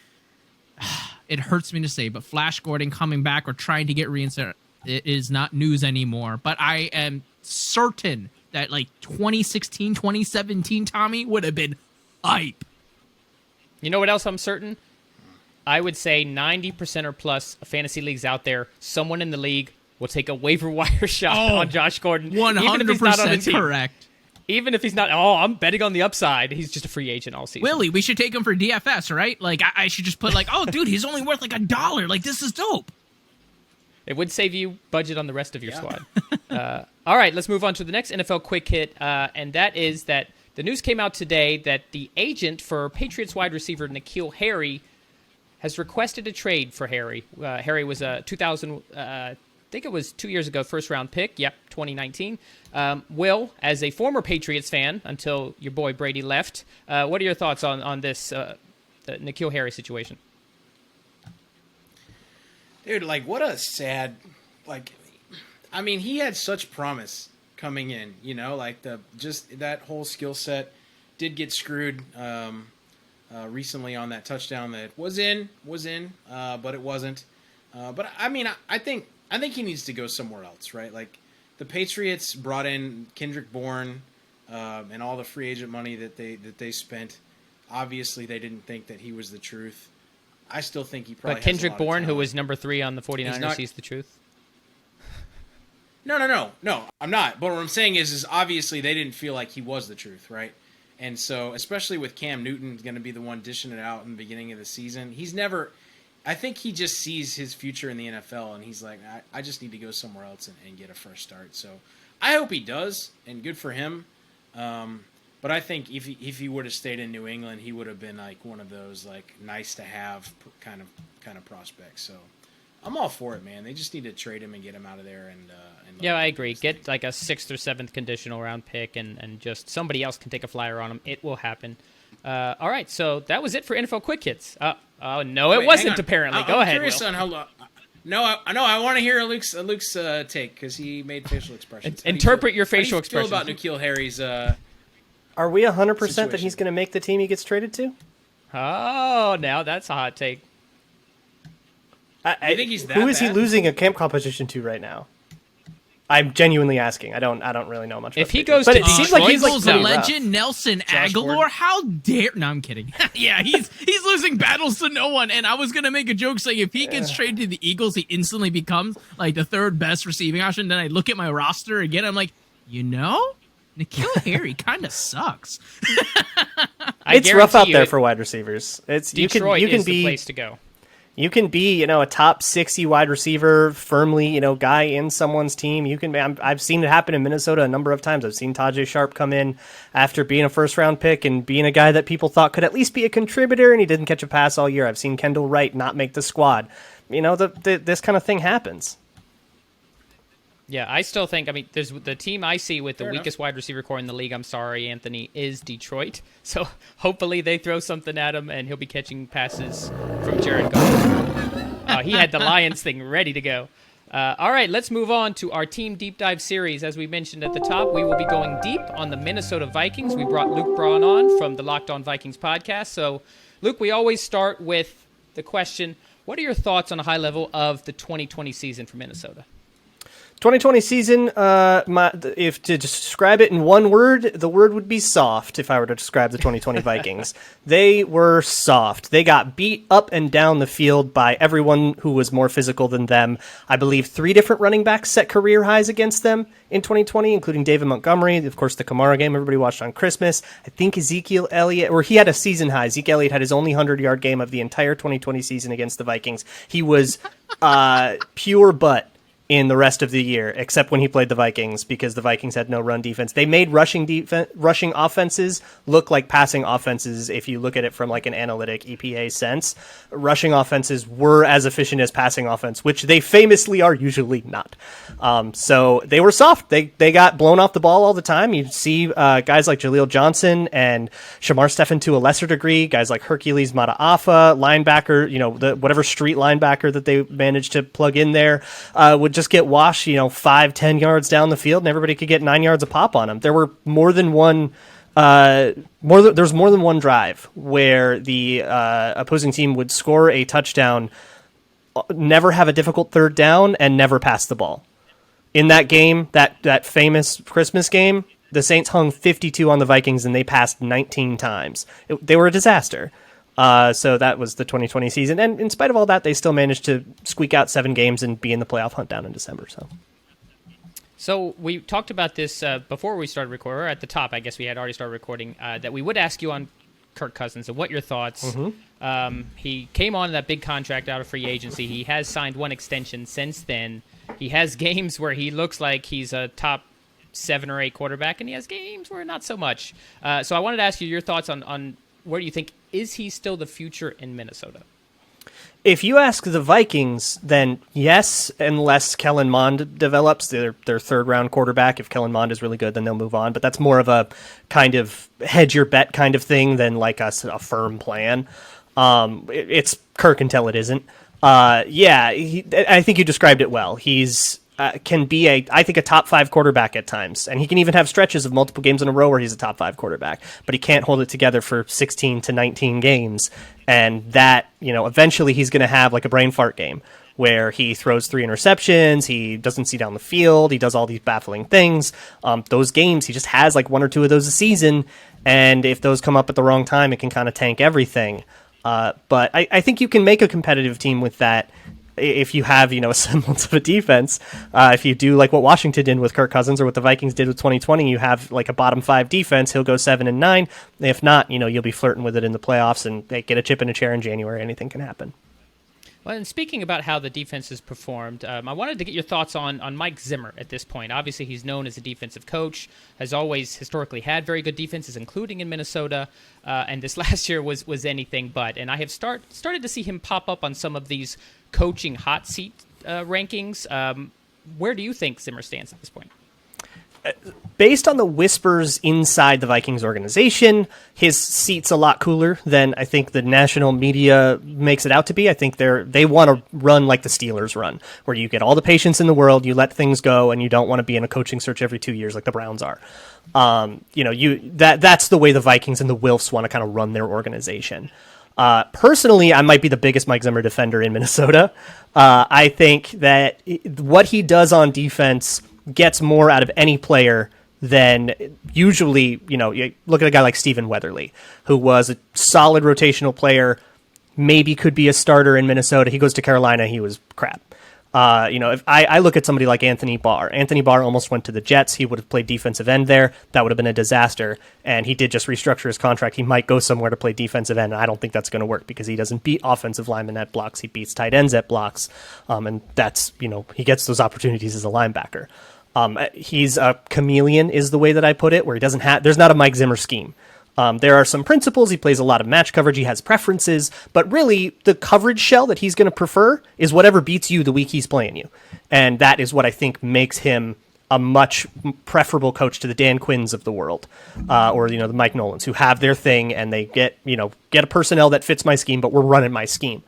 S4: it hurts me to say, but Flash Gordon coming back or trying to get reinstated, it is not news anymore. But I am certain that like 2016, 2017 Tommy would have been hype.
S2: You know what else I'm certain? I would say 90% or plus of fantasy leagues out there, someone in the league will take a waiver wire shot on Josh Gordon.
S4: 100% correct.
S2: Even if he's not, I'm betting on the upside. He's just a free agent all season.
S4: Willie, we should take him for DFS, right? Like, I should just put like, oh, dude, he's only worth like $1. Like, this is dope.
S2: It would save you budget on the rest of your squad. All right, let's move on to the next NFL quick hit, and that is that the news came out today that the agent for Patriots wide receiver N'Keal Harry has requested a trade for Harry. Harry was a 2000, I think it was 2 years ago, first-round pick. Yep, 2019. Will, as a former Patriots fan until your boy Brady left, what are your thoughts on this the N'Keal Harry situation?
S3: Dude, like, what a sad, he had such promise coming in, like just that whole skill set did get screwed recently on that touchdown that was in, but it wasn't. But I think he needs to go somewhere else, right? Like, the Patriots brought in Kendrick Bourne and all the free agent money that they spent. Obviously, they didn't think that he was the truth. I still think he probably.
S2: But Kendrick Bourne, who was number 3 on the 49ers, he's the truth.
S3: No, I'm not. But what I'm saying is obviously they didn't feel like he was the truth, right? And so, especially with Cam Newton going to be the one dishing it out in the beginning of the season, I think he just sees his future in the NFL, and he's like, I just need to go somewhere else and get a fresh start. So I hope he does, and good for him. But I think if he would have stayed in New England, he would have been like one of those like nice to have kind of prospects. So I'm all for it, man. They just need to trade him and get him out of there. And
S2: yeah, I agree. Get like a 6th or 7th conditional round pick, and just somebody else can take a flyer on him. It will happen. All right, so that was it for NFL Quick Hits. Oh no, it wasn't apparently. Go ahead. I'm curious on how long. No, I want to hear Luke's take because he made facial expressions. Interpret your facial expressions.
S3: How do you feel about N'Keal Harry's?
S5: Are we 100% that he's going to make the team he gets traded to?
S2: Oh, now that's a hot take.
S3: I think he's that
S5: Who is
S3: bad?
S5: he losing a camp competition to right now? I'm genuinely asking. I don't really know much.
S2: If
S5: about
S2: he
S5: the
S2: goes
S5: Patriots.
S2: to
S5: but it seems like he's
S4: Eagles
S5: pretty
S4: legend
S5: rough.
S4: Nelson
S3: Josh
S4: Aguilar.
S3: Gordon.
S4: How dare? No, I'm kidding. Yeah, he's losing battles to no one. And I was gonna make a joke saying if he gets traded to the Eagles, he instantly becomes like the 3rd best receiving option. Then I look at my roster again. I'm like, N'Keal Harry kind of sucks.
S5: It's rough out there for wide receivers.
S2: Detroit
S5: you can
S2: is
S5: be
S2: the place to go.
S5: You can be, a top 60 wide receiver, firmly, guy in someone's team. You can. I've seen it happen in Minnesota a number of times. I've seen Tajay Sharp come in after being a first-round pick and being a guy that people thought could at least be a contributor, and he didn't catch a pass all year. I've seen Kendall Wright not make the squad. This kind of thing happens.
S2: Yeah, I still think, there's the team I see with the weakest wide receiver core in the league, I'm sorry, Anthony, is Detroit. So hopefully they throw something at him and he'll be catching passes from Jared Goff. He had the Lions thing ready to go. All right, let's move on to our team deep dive series. As we mentioned at the top, we will be going deep on the Minnesota Vikings. We brought Luke Braun on from the Locked On Vikings podcast. So, Luke, we always start with the question, what are your thoughts on a high level of the 2020 season for Minnesota?
S5: 2020 season, if to describe it in one word, the word would be soft if I were to describe the 2020 Vikings. They were soft. They got beat up and down the field by everyone who was more physical than them. I believe 3 different running backs set career highs against them in 2020, including David Montgomery, of course, the Kamara game everybody watched on Christmas. I think Ezekiel Elliott, or he had a season high. Ezekiel Elliott had his only 100-yard game of the entire 2020 season against the Vikings. He was pure butt in the rest of the year, except when he played the Vikings, because the Vikings had no run defense. They made rushing offenses look like passing offenses if you look at it from like an analytic EPA sense. Rushing offenses were as efficient as passing offense, which they famously are usually not. So they were soft. They got blown off the ball all the time. You see guys like Jaleel Johnson and Shamar Stephen to a lesser degree, guys like Hercules Mataafa, linebacker, whatever street linebacker that they managed to plug in there, would just get washed, 5-10 yards down the field, and everybody could get 9 yards a pop on them. There were more than one drive where the opposing team would score a touchdown, never have a difficult third down, and never pass the ball. In that game, that famous Christmas game, the Saints hung 52 on the Vikings, and they passed 19 times. They were a disaster. So that was the 2020 season. And in spite of all that, they still managed to squeak out 7 games and be in the playoff hunt down in December.
S2: So we talked about this before we started recording, or at the top, I guess we had already started recording, that we would ask you on Kirk Cousins and what your thoughts. Mm-hmm. He came on that big contract out of free agency. He has signed 1 extension since then. He has games where he looks like he's a top 7 or 8 quarterback, and he has games where not so much. So I wanted to ask you your thoughts on where do you think, is he still the future in Minnesota?
S5: If you ask the Vikings, then yes, unless Kellen Mond develops their third round quarterback. If Kellen Mond is really good, then they'll move on. But that's more of a kind of hedge your bet kind of thing than like a firm plan. It's Kirk until it isn't. I think you described it well. He's can be I think a top 5 quarterback at times, and he can even have stretches of multiple games in a row where he's a top 5 quarterback, but he can't hold it together for 16 to 19 games. And that, eventually he's going to have like a brain fart game where he throws 3 interceptions, he doesn't see down the field, he does all these baffling things. Those games, he just has like 1 or 2 of those a season, and if those come up at the wrong time, it can kind of tank everything. But I think you can make a competitive team with that if you have, a semblance of a defense. If you do like what Washington did with Kirk Cousins or what the Vikings did with 2020, you have like a bottom 5 defense, he'll go 7-9. If not, you'll be flirting with it in the playoffs and they get a chip in a chair in January. Anything can happen.
S2: Well, and speaking about how the defense has performed, I wanted to get your thoughts on Mike Zimmer at this point. Obviously, he's known as a defensive coach, has always historically had very good defenses, including in Minnesota, and this last year was anything but. And I have started to see him pop up on some of these coaching hot seat rankings. Where do you think Zimmer stands at this point?
S5: Based on the whispers inside the Vikings organization, his seat's a lot cooler than I think the national media makes it out to be. I think they want to run like the Steelers run, where you get all the patience in the world, you let things go, and you don't want to be in a coaching search every 2 years like the Browns are. That's the way the Vikings and the Wilfs want to kind of run their organization. Personally, I might be the biggest Mike Zimmer defender in Minnesota. I think that what he does on defense gets more out of any player than usually, you look at a guy like Stephen Weatherly, who was a solid rotational player, maybe could be a starter in Minnesota. He goes to Carolina, he was crap. If I look at somebody like Anthony Barr almost went to the Jets. He would have played defensive end there. That would have been a disaster. And he did just restructure his contract. He might go somewhere to play defensive end. And I don't think that's going to work because he doesn't beat offensive linemen at blocks. He beats tight ends at blocks. And that's, he gets those opportunities as a linebacker. He's a chameleon is the way that I put it, where he doesn't have, there's not a Mike Zimmer scheme. There are some principles. He plays a lot of match coverage. He has preferences, but really the coverage shell that he's going to prefer is whatever beats you the week he's playing you. And that is what I think makes him a much preferable coach to the Dan Quinns of the world, or, the Mike Nolans, who have their thing and they get a personnel that fits my scheme, but we're running my scheme.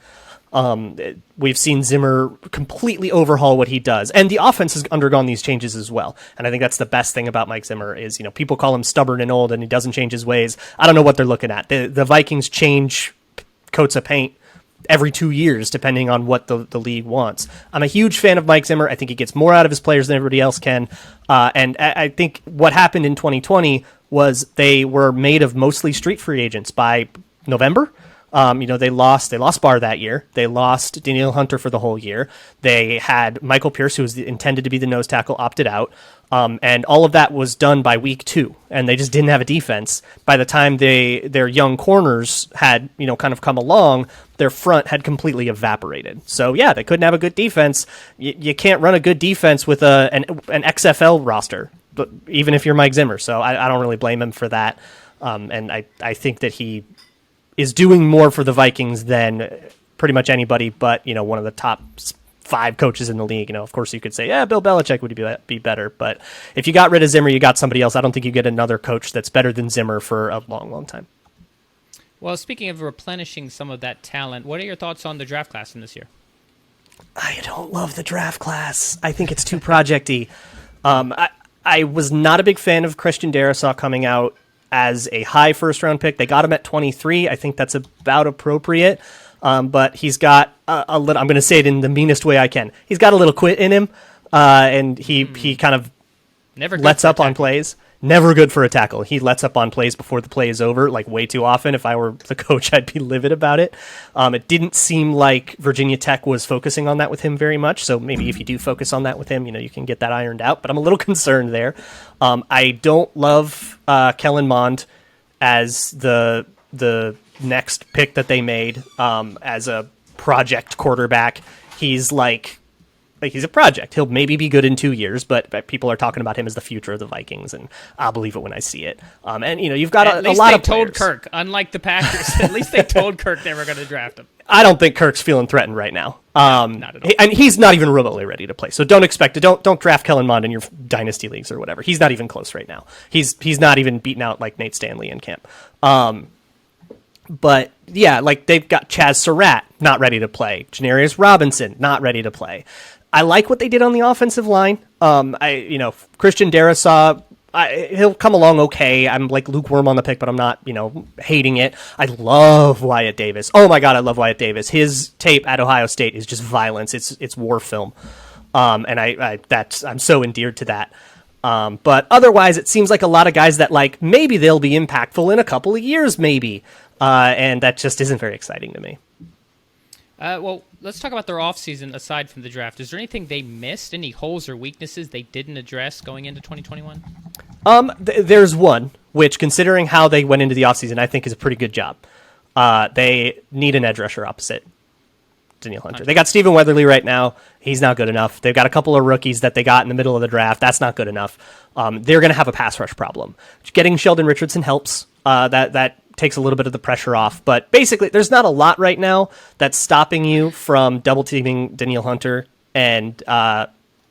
S5: We've seen Zimmer completely overhaul what he does, and the offense has undergone these changes as well. And I think that's the best thing about Mike Zimmer is, people call him stubborn and old and he doesn't change his ways. I don't know what they're looking at. The Vikings change coats of paint every 2 years, depending on what the league wants. I'm a huge fan of Mike Zimmer. I think he gets more out of his players than everybody else can. And I think what happened in 2020 was they were made of mostly street free agents by November. They lost Barr that year. They lost Danielle Hunter for the whole year. They had Michael Pierce, who was intended to be the nose tackle, opted out. And all of that was done by week 2, and they just didn't have a defense. By the time their young corners had, kind of come along, their front had completely evaporated. So yeah, they couldn't have a good defense. You can't run a good defense with an XFL roster, but even if you're Mike Zimmer. So I don't really blame him for that. And I think that he is doing more for the Vikings than pretty much anybody but, one of the top 5 coaches in the league. Of course you could say, Bill Belichick would be better. But if you got rid of Zimmer, you got somebody else. I don't think you get another coach that's better than Zimmer for a long, long time.
S2: Well, speaking of replenishing some of that talent, what are your thoughts on the draft class in this year?
S5: I don't love the draft class. I think it's too project-y. I was not a big fan of Christian Darasaw coming out as a high first-round pick. They got him at 23. I think that's about appropriate. But he's got a little, I'm going to say it in the meanest way I can. He's got a little quit in him, and he kind of lets up on plays. Never good for a tackle. He lets up on plays before the play is over, like way too often. If I were the coach, I'd be livid about it. It didn't seem like Virginia Tech was focusing on that with him very much. So maybe if you do focus on that with him, you can get that ironed out. But I'm a little concerned there. I don't love Kellen Mond as the next pick that they made as a project quarterback. He's like he's a project. He'll maybe be good in 2 years, but people are talking about him as the future of the Vikings, and I'll believe it when I see it. And you've got a lot of players.
S2: Kirk, unlike the Packers, at least they told Kirk they were going to draft him.
S5: I don't think Kirk's feeling threatened right now.
S2: Not at all.
S5: And he's not even remotely ready to play. So don't expect it. Don't draft Kellen Mond in your dynasty leagues or whatever. He's not even close right now. He's not even beaten out like Nate Stanley in camp. But yeah, like they've got Chaz Surratt not ready to play. Janarius Robinson not ready to play. I like what they did on the offensive line. Christian Darasaw, he'll come along okay. I'm like lukewarm on the pick, but I'm not, hating it. I love Wyatt Davis. Oh my God, I love Wyatt Davis. His tape at Ohio State is just violence. It's war film. And I'm so endeared to that. But otherwise, it seems like a lot of guys that like maybe they'll be impactful in a couple of years, maybe. And that just isn't very exciting to me.
S2: Well, let's talk about their offseason aside from the draft. Is there anything they missed, any holes or weaknesses they didn't address going into 2021?
S5: There's one, which considering how they went into the offseason, I think is a pretty good job. They need an edge rusher opposite Danielle Hunter. They got Stephen Weatherly right now. He's not good enough. They've got a couple of rookies that they got in the middle of the draft. That's not good enough. They're going to have a pass rush problem. Getting Sheldon Richardson helps. That takes a little bit of the pressure off. But basically, there's not a lot right now that's stopping you from double teaming Danielle Hunter and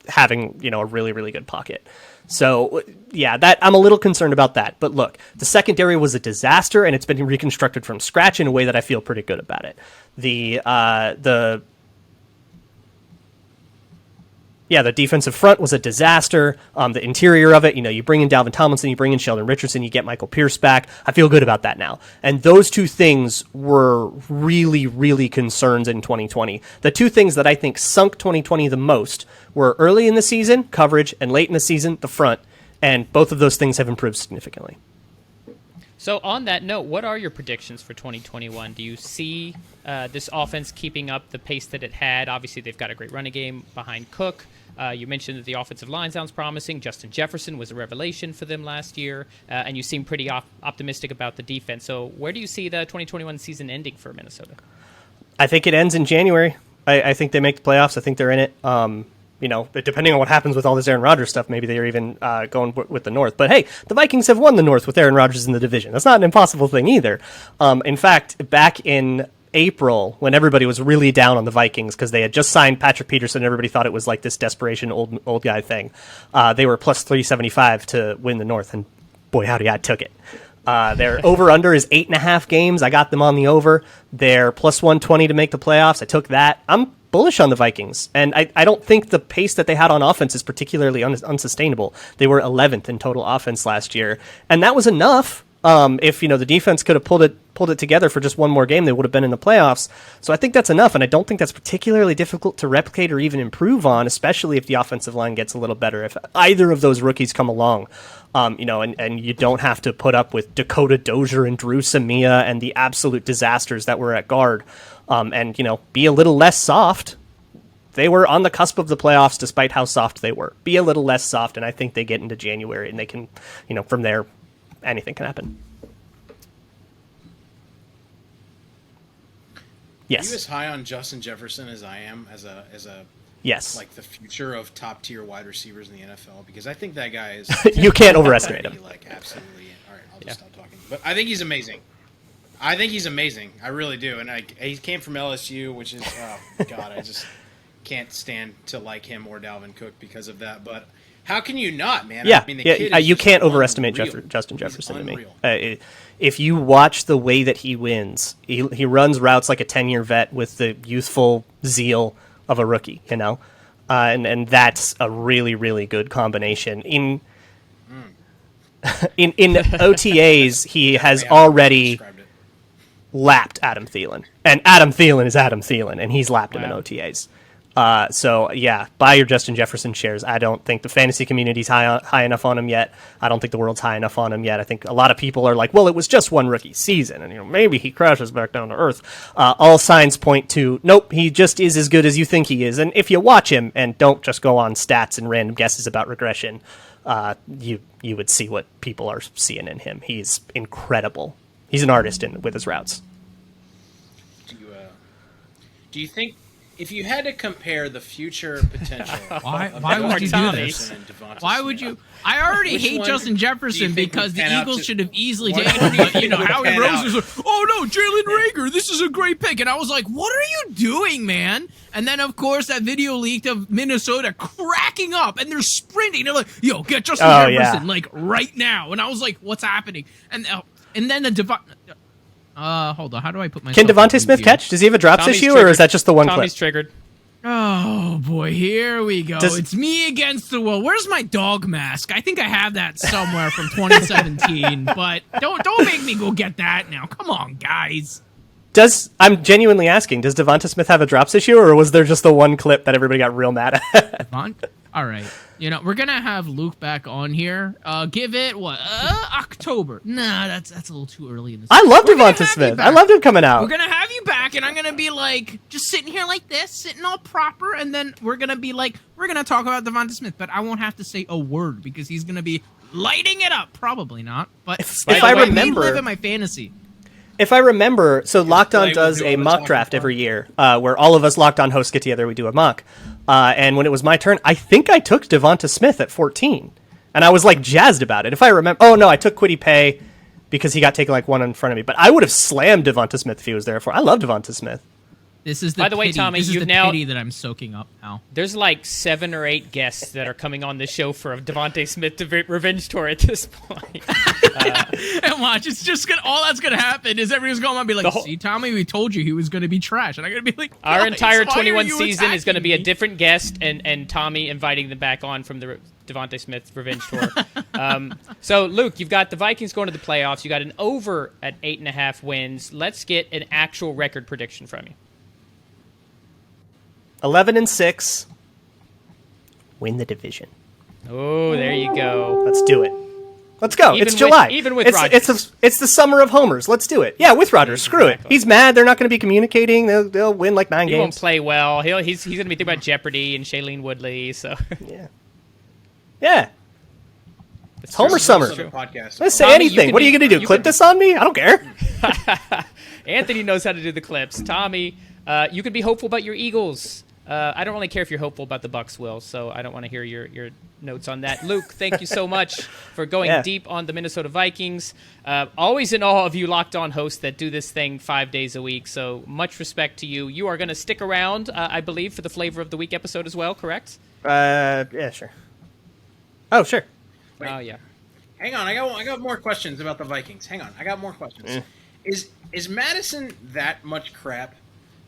S5: having a really, really good pocket. So yeah, that I'm a little concerned about that. But look, the secondary was a disaster, and it's been reconstructed from scratch in a way that I feel pretty good about it. The defensive front was a disaster. The interior of it, you bring in Dalvin Tomlinson, you bring in Sheldon Richardson, you get Michael Pierce back. I feel good about that now. And those two things were really, really concerns in 2020. The two things that I think sunk 2020 the most were early in the season, coverage, and late in the season, the front. And both of those things have improved significantly.
S2: So on that note, what are your predictions for 2021? Do you see this offense keeping up the pace that it had? Obviously, they've got a great running game behind Cook. You mentioned that the offensive line sounds promising. Justin Jefferson was a revelation for them last year, and you seem pretty optimistic about the defense. So where do you see the 2021 season ending for Minnesota?
S5: I think it ends in January. I think they make the playoffs. I think they're in it. Depending on what happens with all this Aaron Rodgers stuff, maybe they're even going with the North. But hey, the Vikings have won the North with Aaron Rodgers in the division. That's not an impossible thing either. In fact, back in April, when everybody was really down on the Vikings because they had just signed Patrick Peterson, everybody thought it was like this desperation old guy thing. They were plus 375 to win the North, and boy, howdy, I took it. Their over-under is 8.5 games. I got them on the over. They're plus 120 to make the playoffs. I took that. I'm bullish on the Vikings, and I don't think the pace that they had on offense is particularly unsustainable. They were 11th in total offense last year, and that was enough. If the defense could have pulled it together for just one more game, they would have been in the playoffs. So I think that's enough, and I don't think that's particularly difficult to replicate or even improve on, especially if the offensive line gets a little better. If either of those rookies come along, and you don't have to put up with Dakota Dozier and Drew Samia and the absolute disasters that were at guard, and be a little less soft. They were on the cusp of the playoffs despite how soft they were. Be a little less soft, and I think they get into January, and they can, from there, anything can happen. Yes.
S3: Are you as high on Justin Jefferson as I am as a
S5: yes,
S3: like the future of top tier wide receivers in the NFL? Because I think that guy is
S5: you can't overestimate him.
S3: Like absolutely. All right, I'll just stop talking. But I think he's amazing. I really do. And he came from LSU, which is God, I just can't stand to like him or Dalvin Cook because of that. But how can you not, man?
S5: Yeah,
S3: I mean, the kid is
S5: you can't overestimate
S3: unreal.
S5: Justin Jefferson to
S3: unreal.
S5: me. If you watch the way that he wins, he runs routes like a 10-year vet with the youthful zeal of a rookie, and that's a really, really good combination. In OTAs, he has already lapped Adam Thielen, and Adam Thielen is Adam Thielen, and he's lapped him in OTAs. So yeah, buy your Justin Jefferson shares. I don't think the fantasy community's high enough on him yet. I don't think the world's high enough on him yet. I think a lot of people are like, well, it was just one rookie season, and maybe he crashes back down to earth. All signs point to nope, he just is as good as you think he is. And if you watch him and don't just go on stats and random guesses about regression, you would see what people are seeing in him. He's incredible. He's an artist with his routes.
S3: Do you think If you had to compare the future potential,
S4: Why
S3: of
S4: would you do
S3: Justin
S4: this?
S3: Jefferson and Devonta
S4: Why
S3: Smith,
S4: would you? I already
S3: Which
S4: hate
S3: one
S4: Justin
S3: do
S4: Jefferson
S3: you think
S4: because
S3: would
S4: the
S3: pan out
S4: Eagles
S3: to-
S4: should have easily
S3: What
S4: taken
S3: do
S4: him.
S3: you
S4: But, you know,
S3: think would
S4: Howie
S3: pan
S4: Rose
S3: out?
S4: was like, oh no, Jalen Rager, this is a great pick. And I was like, what are you doing, man? And then, of course, that video leaked of Minnesota cracking up and they're sprinting. They're like, yo, get Justin Jefferson, like, right now. And I was like, what's happening? And then the hold on, how do I put myself?
S5: Can Devonta Smith catch? Does he have a drops
S2: Tommy's
S5: issue,
S2: triggered.
S5: or is that just the one
S2: Tommy's
S5: clip?
S2: triggered.
S4: Oh boy, here we go.
S5: Does-
S4: It's me against the world. Where's my dog mask? I think I have that somewhere from 2017, but don't make me go get that now. Come on, guys.
S5: I'm genuinely asking, does Devonta Smith have a drops issue, or was there just the one clip that everybody got real mad at?
S4: All right. You know, we're gonna have Luke back on here. Give it what? October. Nah, that's a little too early in this.
S5: I love
S4: We're gonna
S5: Devonta
S4: have
S5: Smith.
S4: you back.
S5: I loved him coming out.
S4: We're gonna have you back, and I'm gonna be like, just sitting here like this, sitting all proper, and then we're gonna be like, we're gonna talk about Devonta Smith, but I won't have to say a word because he's gonna be lighting it up. Probably not, but
S5: If I remember-
S4: live in my fantasy.
S5: If I remember, so Locked On
S3: play
S5: does
S3: with
S5: a
S3: who
S5: mock
S3: we're
S5: draft
S3: talking
S5: every year, where all of us Locked On hosts get together, we do a mock. And when it was my turn, I think I took Devonta Smith at 14. And I was like jazzed about it. If I remember, oh no, I took Kwity Paye because he got taken like one in front of me. But I would have slammed Devonta Smith if he was there for. I love Devonta Smith.
S4: This is the
S2: By the way,
S4: pity.
S2: Tommy,
S4: this is
S2: you've
S4: the
S2: now-
S4: pity that I'm soaking up now.
S2: There's like 7 or 8 guests that are coming on this show for a Devontae Smith revenge tour at this point.
S4: And watch, it's just gonna. All that's gonna happen is everyone's going to be like,
S2: The whole-
S4: "See, Tommy, we told you he was gonna be trash," and I'm gonna be like,
S2: Our
S4: "Guys,
S2: entire
S4: why are
S2: 21
S4: you
S2: season is going to be a
S4: attacking me?"
S2: different guest, and Tommy inviting them back on from the Devontae Smith revenge tour. So, Luke, you've got the Vikings going to the playoffs. You got an over at 8.5 wins. Let's get an actual record prediction from you.
S5: 11-6. Win the division.
S2: Oh, there you go.
S5: Let's do it. Let's go.
S2: Even
S5: It's
S2: with-
S5: July.
S2: even with
S5: it's,
S2: Rodgers.
S5: it's the summer of homers. Let's do it. Yeah, with Rodgers. Screw it. He's mad. They're not going to be communicating. They'll win like 9
S2: He won't
S5: games.
S2: play well. He's going to be thinking about Jeopardy and Shailene Woodley. So
S5: Yeah. It's Homer summer.
S3: Also the podcast.
S5: Let's say
S2: Tommy, you
S5: anything.
S2: can
S5: What are you
S2: be-
S5: going to do?
S2: you
S5: Clip
S2: can-
S5: this on me? I don't care.
S2: Anthony knows how to do the clips. Tommy, you can be hopeful about your Eagles. I don't really care if you're hopeful about the Bucks, Will, so I don't want to hear your notes on that. Luke, thank you so much for going deep on the Minnesota Vikings. Always in awe of you Locked On hosts that do this thing 5 days a week, so much respect to you. You are going to stick around, I believe, for the Flavor of the Week episode as well, correct?
S5: Yeah, sure. Oh, sure.
S3: Wait.
S2: Oh, yeah.
S3: Hang on, I got more questions about the Vikings. Hang on, I got more questions. Is Madison that much crap?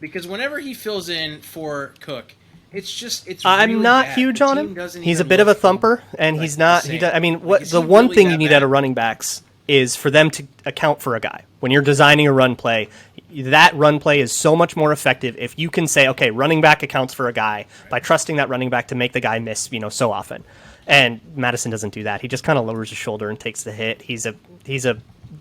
S3: Because whenever he fills in for Cook, it's
S5: I'm
S3: really
S5: not
S3: bad.
S5: huge
S3: The
S5: on
S3: team
S5: him.
S3: doesn't
S5: He's a
S3: even
S5: bit of a
S3: look
S5: thumper, and
S3: like
S5: he's not.
S3: the
S5: He
S3: same.
S5: does, I mean,
S3: Like,
S5: what
S3: is
S5: the
S3: he
S5: one
S3: really
S5: thing
S3: that
S5: you need
S3: bad?
S5: out of running backs is for them to account for a guy. When you're designing a run play, that run play is so much more effective if you can say, okay, running back accounts for a guy by trusting that running back to make the guy miss, so often. And Madison doesn't do that. He just kind of lowers his shoulder and takes the hit. He's a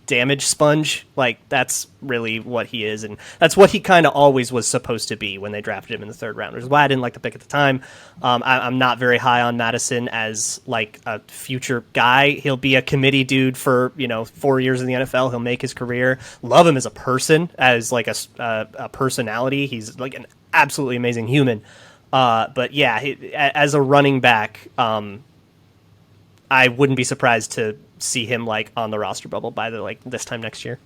S5: damage sponge. Like, that's really what he is, and that's what he kind of always was supposed to be when they drafted him in the 3rd round, which is why I didn't like the pick at the time. I'm not very high on Madison as like a future guy. He'll be a committee dude for 4 years in the NFL. He'll make his career. Love him as a person, as like a personality. He's like an absolutely amazing human. But yeah, as a running back, I wouldn't be surprised to see him like on the roster bubble by this time next year.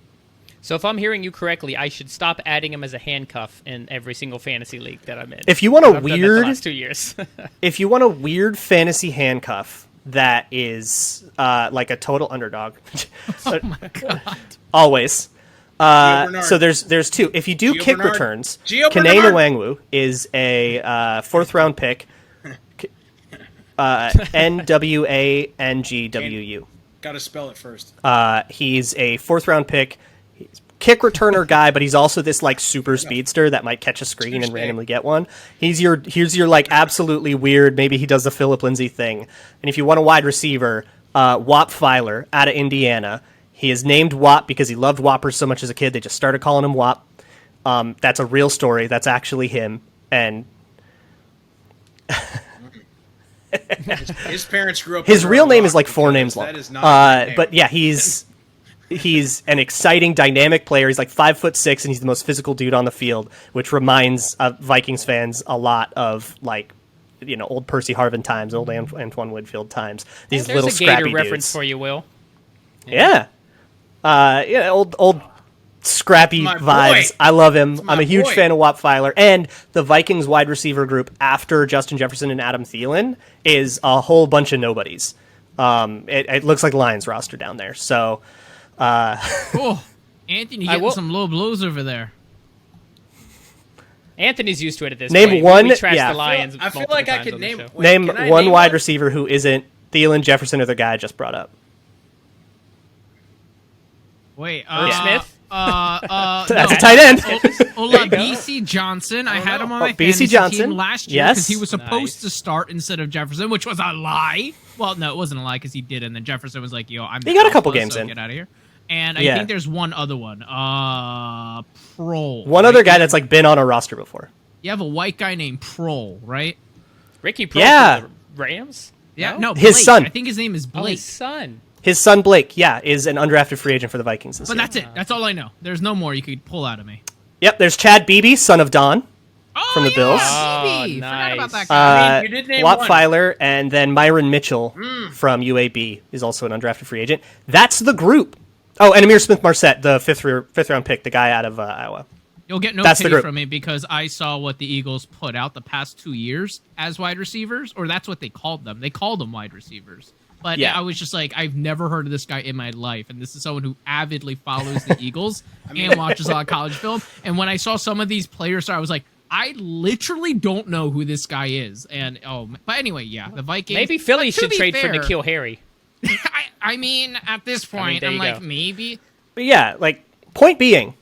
S2: So if I'm hearing you correctly, I should stop adding him as a handcuff in every single fantasy league that I'm in.
S5: If you want a
S2: I've done that the
S5: weird,
S2: last 2 years.
S5: if you want a weird fantasy handcuff that is like a total underdog,
S4: Oh my god!
S5: always.
S3: Bernard.
S5: So there's 2. If you do
S3: Gio
S5: kick
S3: Bernard.
S5: returns,
S3: Gio
S5: Kane
S3: Bernard.
S5: Nwangwu is a 4th round pick. NWANGWU.
S3: Got to spell it first.
S5: He's a 4th round pick. He's kick returner guy, but he's also this like super speedster that might catch a screen and randomly get one. Here's your like absolutely weird. Maybe he does the Philip Lindsay thing. And if you want a wide receiver, Whop Filer out of Indiana. He is named Whop because he loved Whoppers so much as a kid. They just started calling him Whop. That's a real story. That's actually him. And
S3: His parents grew up.
S5: his
S3: under
S5: real
S3: a
S5: name
S3: rock
S5: is like 4
S3: because
S5: names long.
S3: That is not a good name.
S5: But yeah, he's he's an exciting, dynamic player. He's like 5'6", and he's the most physical dude on the field, which reminds Vikings fans a lot of like, old Percy Harvin times, old Antoine Winfield times. These little scrappy dudes.
S2: There's a Gator reference for you, Will.
S5: Yeah. Old scrappy vibes. I love him. I'm a huge fan of Wapfiler. And the Vikings wide receiver group after Justin Jefferson and Adam Thielen is a whole bunch of nobodies. It looks like Lions roster down there. So,
S4: cool. Anthony getting some low blows over there.
S2: Anthony's used to it at this
S5: point.
S2: Name
S5: one.
S2: We trashed the Lions.
S3: I feel like I could name
S5: one wide receiver who isn't Thielen, Jefferson, or the guy I just brought up.
S4: Wait,
S2: Smith?
S5: That's a tight end.
S4: BC Johnson. I had him on my fantasy team last year because he was supposed to start instead of Jefferson, which was a lie. Well, no, it wasn't a lie because he did, and then Jefferson was like, "Yo, he
S5: got a couple games in.
S4: Get out of here." And I think there's one other one. Prohl.
S5: One other guy that's like been on a roster before.
S4: You have a white guy named Prohl, right?
S2: Ricky Prohl from the Rams?
S4: Yeah, no,
S5: his
S4: Blake.
S5: son.
S4: I think his name is Blake.
S2: His son.
S5: His son Blake, is an undrafted free agent for the Vikings this year.
S4: But that's it. That's all I know. There's no more you could pull out of me.
S5: Yep, there's Chad Beebe, son of Don, from the Bills.
S4: Beebe.
S2: Nice.
S4: Forgot about that guy.
S3: You did name
S5: Wapfiler, and then Myron Mitchell from UAB is also an undrafted free agent. That's the group. Oh, and Amir Smith-Marset, the fifth round pick, the guy out of Iowa.
S4: You'll get no pity from me because I saw what the Eagles put out the past 2 years as wide receivers, or that's what they called them. They called them wide receivers. But I was just like, I've never heard of this guy in my life, and this is someone who avidly follows the Eagles and watches a lot of college film. And when I saw some of these players, I was like, I literally don't know who this guy is. And but anyway, the Vikings.
S2: Maybe Philly should trade for N'Keal Harry.
S4: I mean, at this point, I'm like, maybe.
S5: But point being.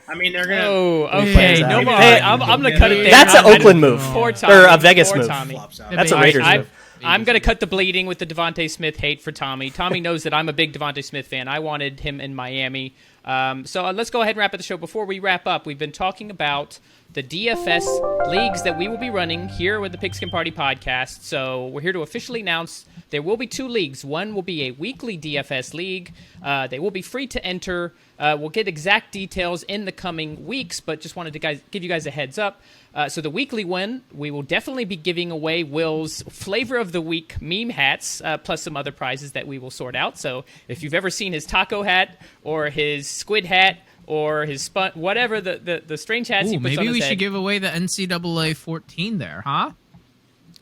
S3: I mean, they're gonna.
S2: Oh, okay. No more. I'm gonna cut it there.
S5: That's an Oakland move, or a Vegas move.
S2: Tommy.
S5: That's a Raiders move.
S2: I'm going to cut the bleeding with the Devontae Smith hate for Tommy. Tommy knows that I'm a big Devontae Smith fan. I wanted him in Miami. So let's go ahead and wrap up the show. Before we wrap up, we've been talking about the DFS leagues that we will be running here with the Pigskin Party podcast. So we're here to officially announce there will be 2 leagues. One will be a weekly DFS league. They will be free to enter. We'll get exact details in the coming weeks, but just wanted to give you guys a heads up. So the weekly one, we will definitely be giving away Will's Flavor of the Week meme hats, plus some other prizes that we will sort out. So if you've ever seen his taco hat or his squid hat or his whatever the strange hats he puts on his head.
S4: Maybe we should give away the NCAA 14 there, huh?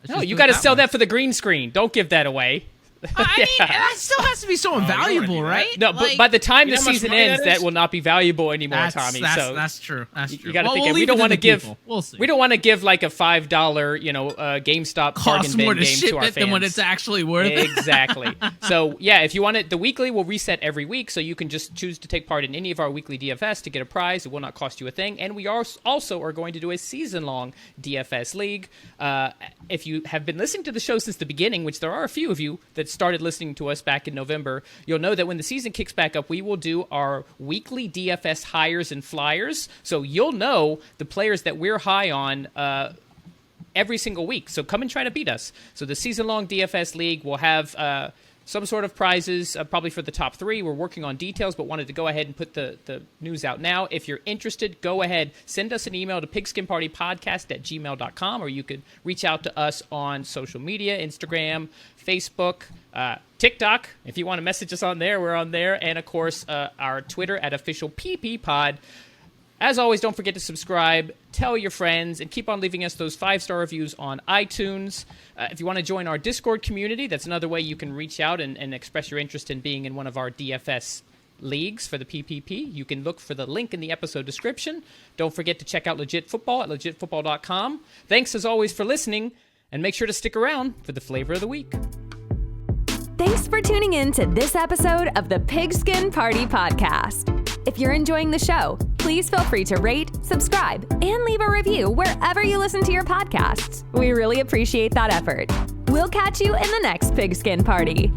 S2: No, you got to sell that for the green screen. Don't give that away.
S4: I mean, that still has to be so invaluable, right?
S2: No, but by the time the season ends, that will not be valuable anymore, Tommy.
S4: That's true. That's true.
S2: You got to think. We don't want to give.
S4: We'll see.
S2: We don't want to give like a $5, GameStop bargain bin game to our fans
S4: than what it's actually worth.
S2: Exactly. So if you want it, the weekly will reset every week, so you can just choose to take part in any of our weekly DFS to get a prize. It will not cost you a thing, and we also are going to do a season-long DFS league. If you have been listening to the show since the beginning, which there are a few of you that started listening to us back in November, you'll know that when the season kicks back up, we will do our weekly DFS hires and flyers. So you'll know the players that we're high on every single week. So come and try to beat us. So the season-long DFS league will have some sort of prizes, probably for the top 3. We're working on details, but wanted to go ahead and put the news out now. If you're interested, go ahead, send us an email to pigskinpartypodcast@gmail.com, or you could reach out to us on social media, Instagram, Facebook, TikTok. If you want to message us on there, we're on there. And, of course, our Twitter at official PPPod. As always, don't forget to subscribe, tell your friends, and keep on leaving us those 5-star reviews on iTunes. If you want to join our Discord community, that's another way you can reach out and express your interest in being in one of our DFS leagues for the PPP. You can look for the link in the episode description. Don't forget to check out Legit Football at legitfootball.com. Thanks, as always, for listening, and make sure to stick around for the Flavor of the Week.
S1: Thanks for tuning in to this episode of the Pigskin Party Podcast. If you're enjoying the show, please feel free to rate, subscribe, and leave a review wherever you listen to your podcasts. We really appreciate that effort. We'll catch you in the next Pigskin Party.